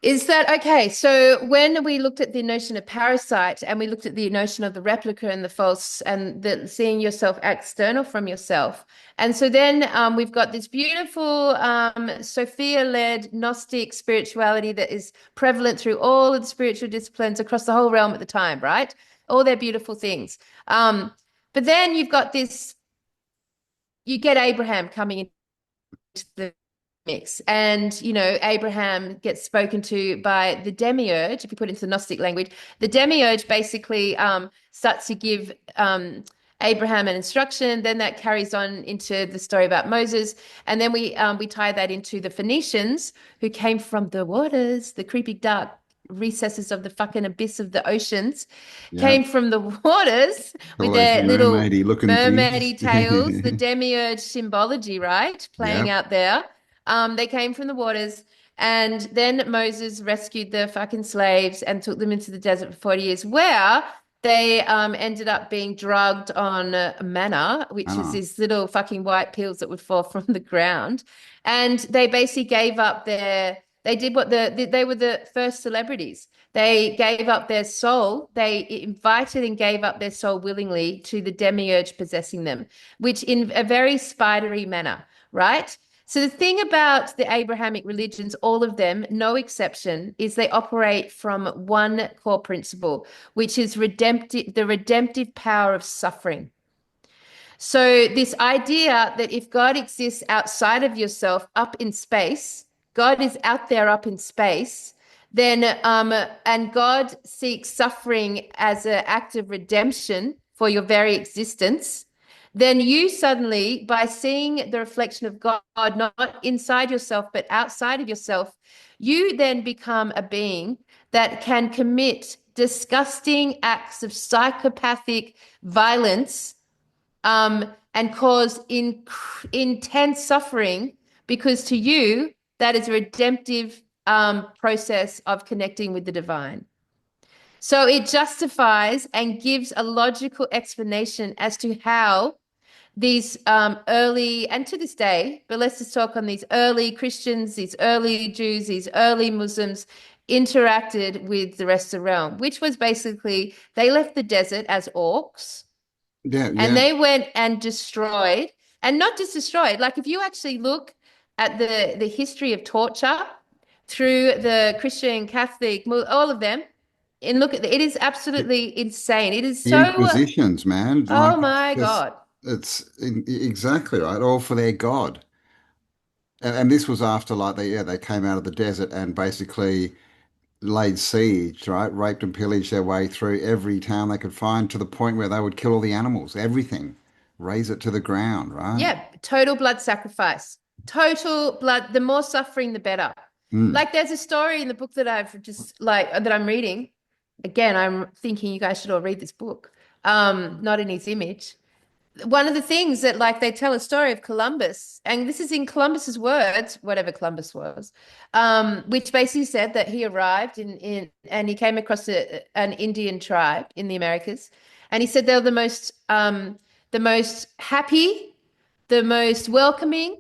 Is that okay? So when we looked at the notion of parasite and we looked at the notion of the replica and the false and the seeing yourself external from yourself. And so then we've got this beautiful Sophia-led Gnostic spirituality that is prevalent through all of the spiritual disciplines across the whole realm at the time, right? All their beautiful things. But then you've got this, you get Abraham coming into the mix. And, Abraham gets spoken to by the demiurge, if you put it into the Gnostic language. The demiurge basically starts to give Abraham an instruction. Then that carries on into the story about Moses. And then we tie that into the Phoenicians who came from the waters, the creepy, dark recesses of the fucking abyss of the oceans, Yeah, came from the waters all with those their little mermaidy looking things. mermaidy tails, the demiurge symbology, right? Playing Yep. out there. They came from the waters, and then Moses rescued the fucking slaves and took them into the desert for 40 years, where they ended up being drugged on manna, which is Anna. these little fucking white pills that would fall from the ground. And they basically gave up they did what they were the first celebrities. They gave up their soul. They invited and gave up their soul willingly to the demiurge possessing them, which in a very spidery manner, right? So the thing about the Abrahamic religions, all of them, no exception, is they operate from one core principle, which is the redemptive power of suffering. So this idea that if God exists outside of yourself, up in space, God is out there up in space, then and God seeks suffering as an act of redemption for your very existence, then you suddenly, by seeing the reflection of God, not inside yourself, but outside of yourself, you then become a being that can commit disgusting acts of psychopathic violence and cause intense suffering because to you, that is a redemptive process of connecting with the divine. So it justifies and gives a logical explanation as to how these early, and to this day, but let's just talk on these early Christians, these early Jews, these early Muslims interacted with the rest of the realm, which was basically they left the desert as orcs Yeah, and yeah. they went and destroyed, and not just destroyed, like if you actually look at the history of torture through the Christian, Catholic, all of them, and look at it is absolutely insane. It is The so, Inquisitions, man. Like oh my God. exactly right. All for their God. And this was after like they came out of the desert and basically laid siege, right? Raped and pillaged their way through every town they could find to the point where they would kill all the animals, everything, raise it to the ground, right? Yeah, total blood sacrifice. Total blood. The more suffering, the better. Mm. Like there's a story in the book that I've just like that I'm reading. Again, I'm thinking you guys should all read this book. Not in his image. One of the things that like they tell a story of Columbus, and this is in Columbus's words, whatever Columbus was, which basically said that he arrived in and he came across an Indian tribe in the Americas, and he said they were the most happy, the most welcoming,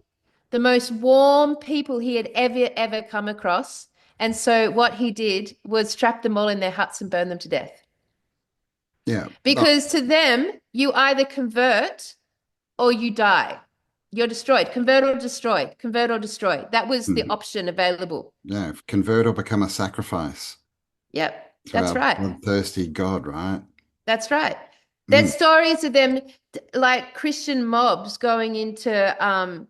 the most warm people he had ever come across. And so what he did was trap them all in their huts and burn them to death. Yeah. Oh, Because to them, you either convert or you die. You're destroyed. Convert or destroyed. Convert or destroyed. That was the mm. option available. Yeah. Convert or become a sacrifice Yep, to that's our right. bloodthirsty God, right? That's right. There's Mm. stories of them like Christian mobs going into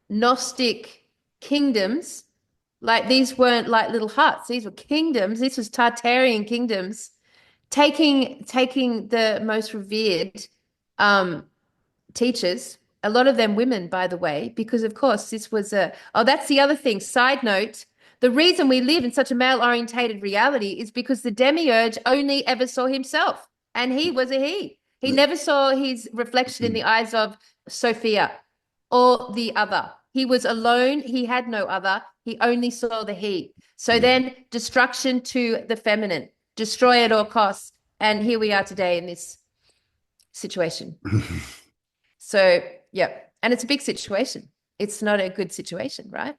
Gnostic kingdoms. Like these weren't like little huts. These were kingdoms. This was Tartarian kingdoms, taking the most revered um, teachers, a lot of them women, by the way, because of course this was that's the other thing. Side note, the reason we live in such a male orientated reality is because the demiurge only ever saw himself, and he was a he. He never saw his reflection in the eyes of Sophia or the other. He was alone. He had no other. He only saw the he. So Yeah. then destruction to the feminine, destroy at all costs. And here we are today in this situation. So, yeah. And it's a big situation. It's not a good situation, right?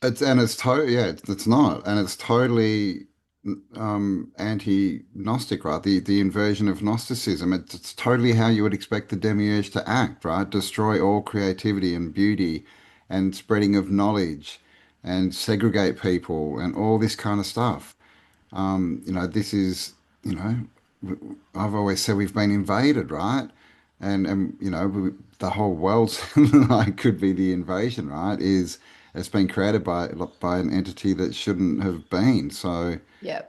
It's totally, yeah, it's not, and it's totally anti-Gnostic, right? The inversion of Gnosticism. It's totally how you would expect the demiurge to act, right? Destroy all creativity and beauty and spreading of knowledge and segregate people and all this kind of stuff. This is, you know, I've always said we've been invaded, right? And the whole world like could be the invasion, right? Is it's been created by an entity that shouldn't have been. So, Yeah.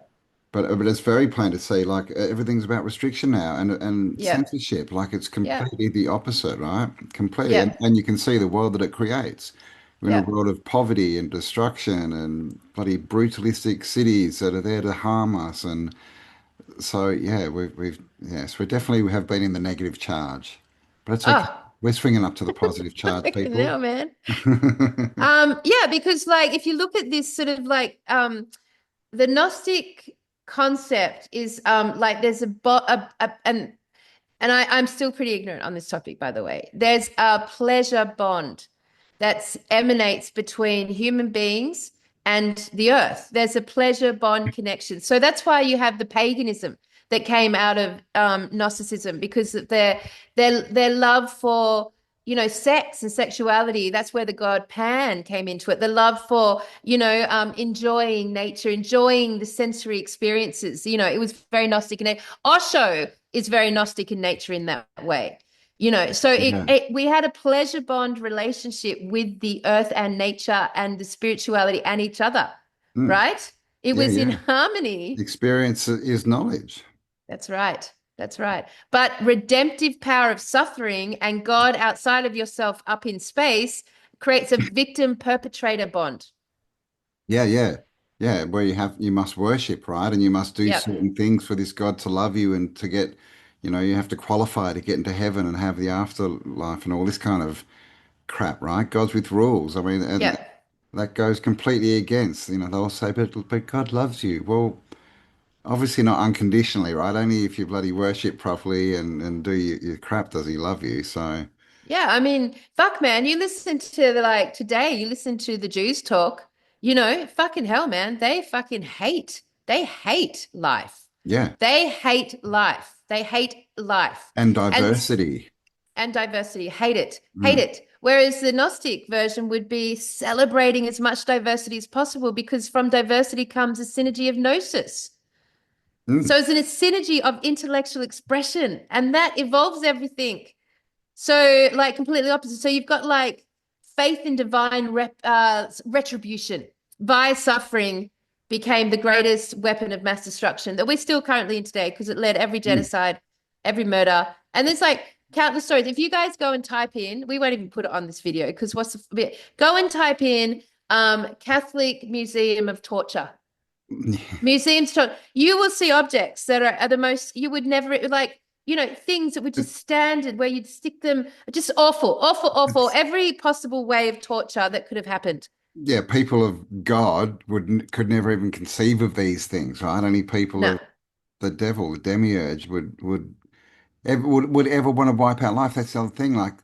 but it's very plain to see, like everything's about restriction now and Yeah. censorship. Like it's Yeah. completely the opposite, right? Completely, Yeah. and you can see the world that it creates. We're in a Yeah. world of poverty and destruction and bloody brutalistic cities that are there to harm us. And so, yeah, yes, we definitely have been in the negative charge, but it's okay. Oh, We're swinging up to the positive charge, fucking hell, people. man. Yeah, because like if you look at this sort of like the Gnostic concept is like there's I'm still pretty ignorant on this topic, by the way. There's a pleasure bond that emanates between human beings and the earth. There's a pleasure bond connection. So that's why you have the paganism that came out of Gnosticism, because of their love for sex and sexuality. That's where the god Pan came into it. The love for enjoying nature, enjoying the sensory experiences. It was very Gnostic, and Osho is very Gnostic in nature in that way. So Yeah. we had a pleasure bond relationship with the earth and nature and the spirituality and each other, Mm. right? It Yeah, was in yeah. harmony. Experience is knowledge. That's right. That's right. But redemptive power of suffering and God outside of yourself up in space creates a victim perpetrator bond. Yeah, yeah. Yeah, where you must worship, right? And you must do Yep. certain things for this God to love you and to get, you have to qualify to get into heaven and have the afterlife and all this kind of crap, right? God's with rules. I mean, and Yep. that goes completely against, they'll say, but God loves you. Well, obviously not unconditionally, right? Only if you bloody worship properly and do your crap does he love you. So, Yeah, I mean, fuck, man. You listen to today, you listen to the Jews talk, fucking hell, man. They hate life. yeah. They hate life. They hate life. And And diversity. and diversity. Hate it. Hate Mm. it. Whereas the Gnostic version would be celebrating as much diversity as possible, because from diversity comes a synergy of gnosis. So Mm. it's a synergy of intellectual expression, and that evolves everything. So, like, completely opposite. So you've got like faith in divine retribution. Via suffering became the greatest weapon of mass destruction that we're still currently in today, because it led every Mm. genocide, every murder. And there's like countless stories. If you guys go and type in, we won't even put it on this video because go and type in Catholic Museum of Torture. Museums, you will see objects that are the most, you would never, like, things that were just standard where you'd stick them, just awful, awful, awful, It's, every possible way of torture that could have happened. yeah, people of God could never even conceive of these things, right? Only people No. of the devil, the demiurge, would ever want to wipe out life. That's the other thing. Like,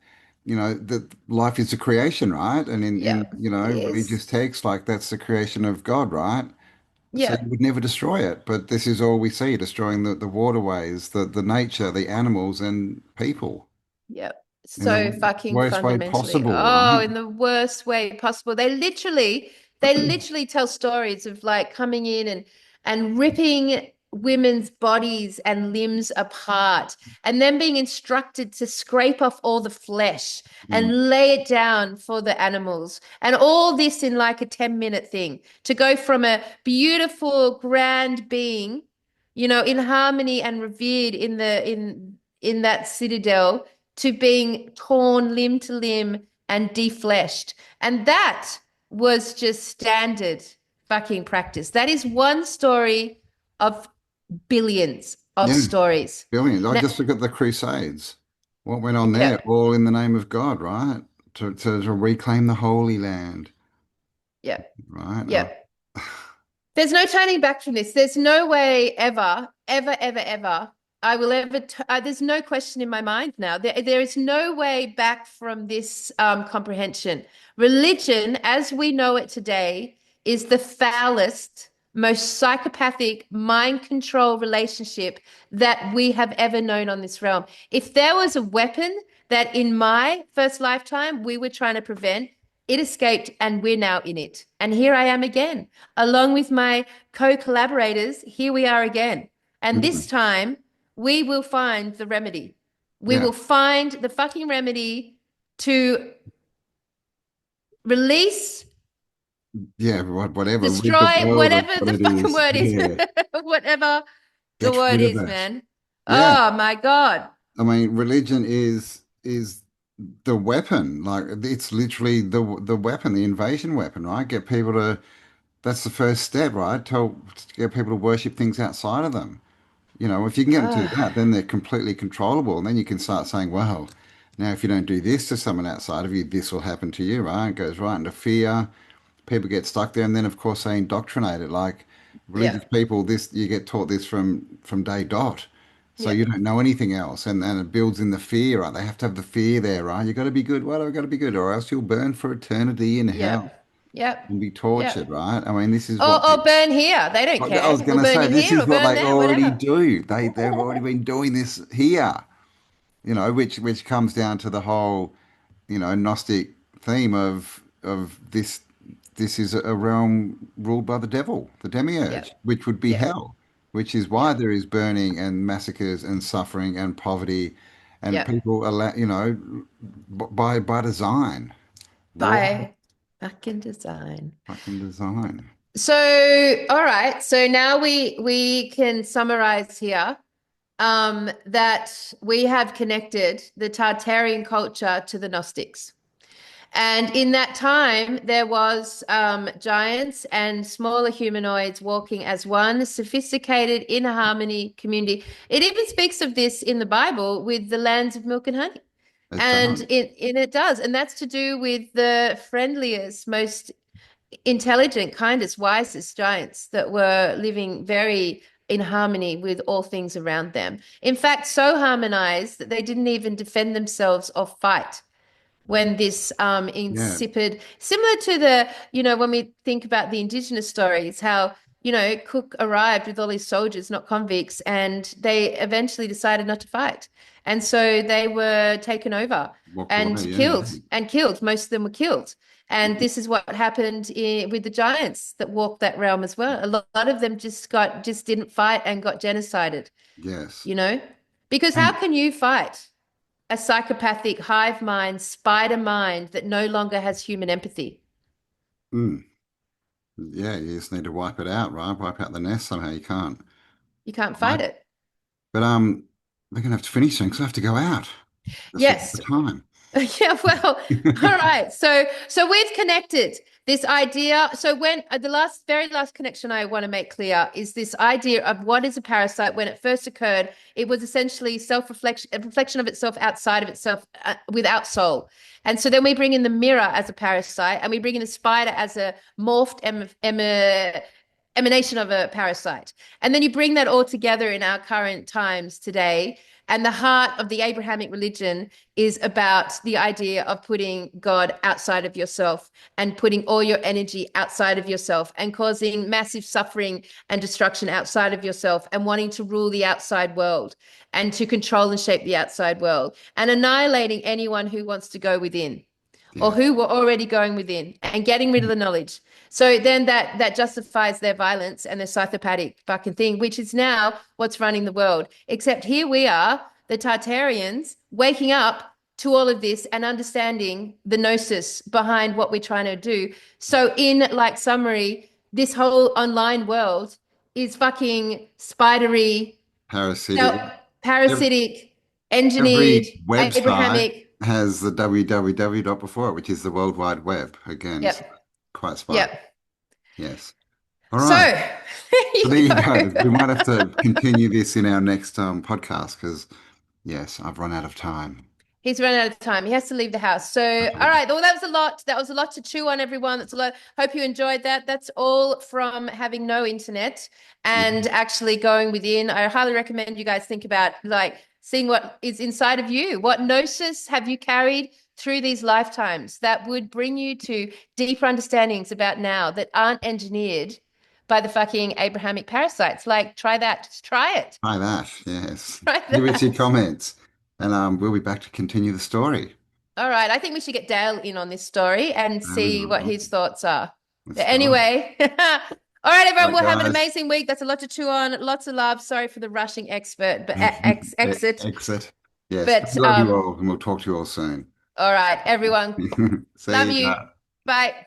that life is a creation, right? And Yeah. religious Yes. texts, like that's the creation of God, right? So Yeah. you would never destroy it. But this is all we see, destroying the waterways, the nature, the animals, and people Yep. in the So fucking worst way fundamentally. possible, Oh, right? in the worst way possible. They literally tell stories of like coming in and ripping women's bodies and limbs apart and then being instructed to scrape off all the flesh Mm, and lay it down for the animals. And all this in like a 10-minute thing to go from a beautiful, grand being, in harmony and revered in that citadel to being torn limb to limb and defleshed. And that was just standard fucking practice. That is one story of billions of yeah, stories. billions. I Now, just look at the Crusades. What went on there? yeah, All in the name of God, right? To reclaim the Holy Land, yeah, right? yeah. There's no turning back from this. There's no way ever, ever, ever, ever. I will ever. There's no question in my mind now. There is no way back from this comprehension. Religion, as we know it today, is the foulest, most psychopathic mind control relationship that we have ever known on this realm. If there was a weapon that in my first lifetime we were trying to prevent, it escaped and we're now in it. And here I am again along with my co-collaborators, here we are again. And this Mm, time we will find the remedy. We yeah, will find the fucking remedy to release, yeah, whatever. Rid the destroy, world of whatever what the it fucking is. word is, Yeah, whatever the get word rid of is, it. man. Yeah, Oh my God. I mean, religion is the weapon. Like it's literally the weapon, the invasion weapon, right? Get people to. That's the first step, right? To get people to worship things outside of them. If you can get them to do that, Ah, then they're completely controllable, and then you can start saying, well, now if you don't do this to someone outside of you, this will happen to you, right? It goes right into fear. People get stuck there, and then of course they indoctrinate it. Like yeah, religious people, this you get taught this from day dot, so yeah, you don't know anything else, and it builds in the fear, right? They have to have the fear there, right? You got to be good. Well, I've got to be good, or else you'll burn for eternity in hell yep, yep, and be tortured, yep. right? I mean, this is what Or burn here. They don't I was care. going We'll to burn say. you This here is or what burn they there, already whatever. do. They've already been doing this here, which comes down to the whole Gnostic theme of this is a realm ruled by the devil, the demiurge, Yep, which would be yep, hell, which is why yep, there is burning and massacres and suffering and poverty and yep. people by design. War By fucking design. fucking design. So, all right. So now we can summarize here that we have connected the Tartarian culture to the Gnostics. And in that time, there was giants and smaller humanoids walking as one sophisticated, in harmony community. It even speaks of this in the Bible with the lands of milk and honey. It And does. it does. And that's to do with the friendliest, most intelligent, kindest, wisest giants that were living very in harmony with all things around them. In fact, so harmonized that they didn't even defend themselves or fight when this Yeah. insipid, similar to the, when we think about the indigenous stories, how, Cook arrived with all his soldiers, not convicts, and they eventually decided not to fight. And so they were taken over Walked and away. Yeah. killed. Most of them were killed. And this is what happened with the giants that walked that realm as well. A lot of them just didn't fight and got genocided, Yes. you know? Because how And can you fight a psychopathic hive mind, spider mind that no longer has human empathy? mm, yeah, you just need to wipe it out, right? Wipe out the nest somehow. You can't. You can't Right. fight it. But we're gonna have to finish soon because I have to go out. That's the Yes. time. Yeah, well, all right. So we've connected this idea. So when the very last connection I want to make clear is this idea of what is a parasite. When it first occurred, it was essentially self-reflection, a reflection of itself outside of itself, without soul. And so then we bring in the mirror as a parasite, and we bring in the spider as a morphed emanation of a parasite. And then you bring that all together in our current times today. And the heart of the Abrahamic religion is about the idea of putting God outside of yourself and putting all your energy outside of yourself and causing massive suffering and destruction outside of yourself and wanting to rule the outside world and to control and shape the outside world and annihilating anyone who wants to go within or Yeah. who were already going within and getting rid of the knowledge. So then that justifies their violence and their psychopathic fucking thing, which is now what's running the world. Except here we are, the Tartarians, waking up to all of this and understanding the gnosis behind what we're trying to do. So in like summary, this whole online world is fucking spidery, Parasitic. Ev- parasitic, engineered, Every website Abrahamic. has the www dot before it, which is the World Wide Web. Again, so Yep. quite spider. Yep. Yes. All So right. there So you there you go. We go. might have to continue this in our next podcast because, yes, I've run out of time. He's run out of time. He has to leave the house. So, all right. Well, that was a lot. That was a lot to chew on, everyone. That's a lot. Hope you enjoyed that. That's all from having no internet and actually going within. I highly recommend you guys think about like seeing what is inside of you. What gnosis have you carried through these lifetimes that would bring you to deeper understandings about now that aren't engineered by the fucking Abrahamic parasites? Like, try that. Just try it. Try that. Yes. Try Give us your that. comments, and we'll be back to continue the story. All right. I think we should get Dale in on this story and We see what will. his thoughts are. Let's But go. anyway, all right, All everyone. right, We'll have an guys. amazing week. That's a lot to chew on. Lots of love. Sorry for the rushing expert, but exit. Exit. Yes. But Love you all, and we'll talk to you all soon. all right, everyone. See Love you you. guys. Bye.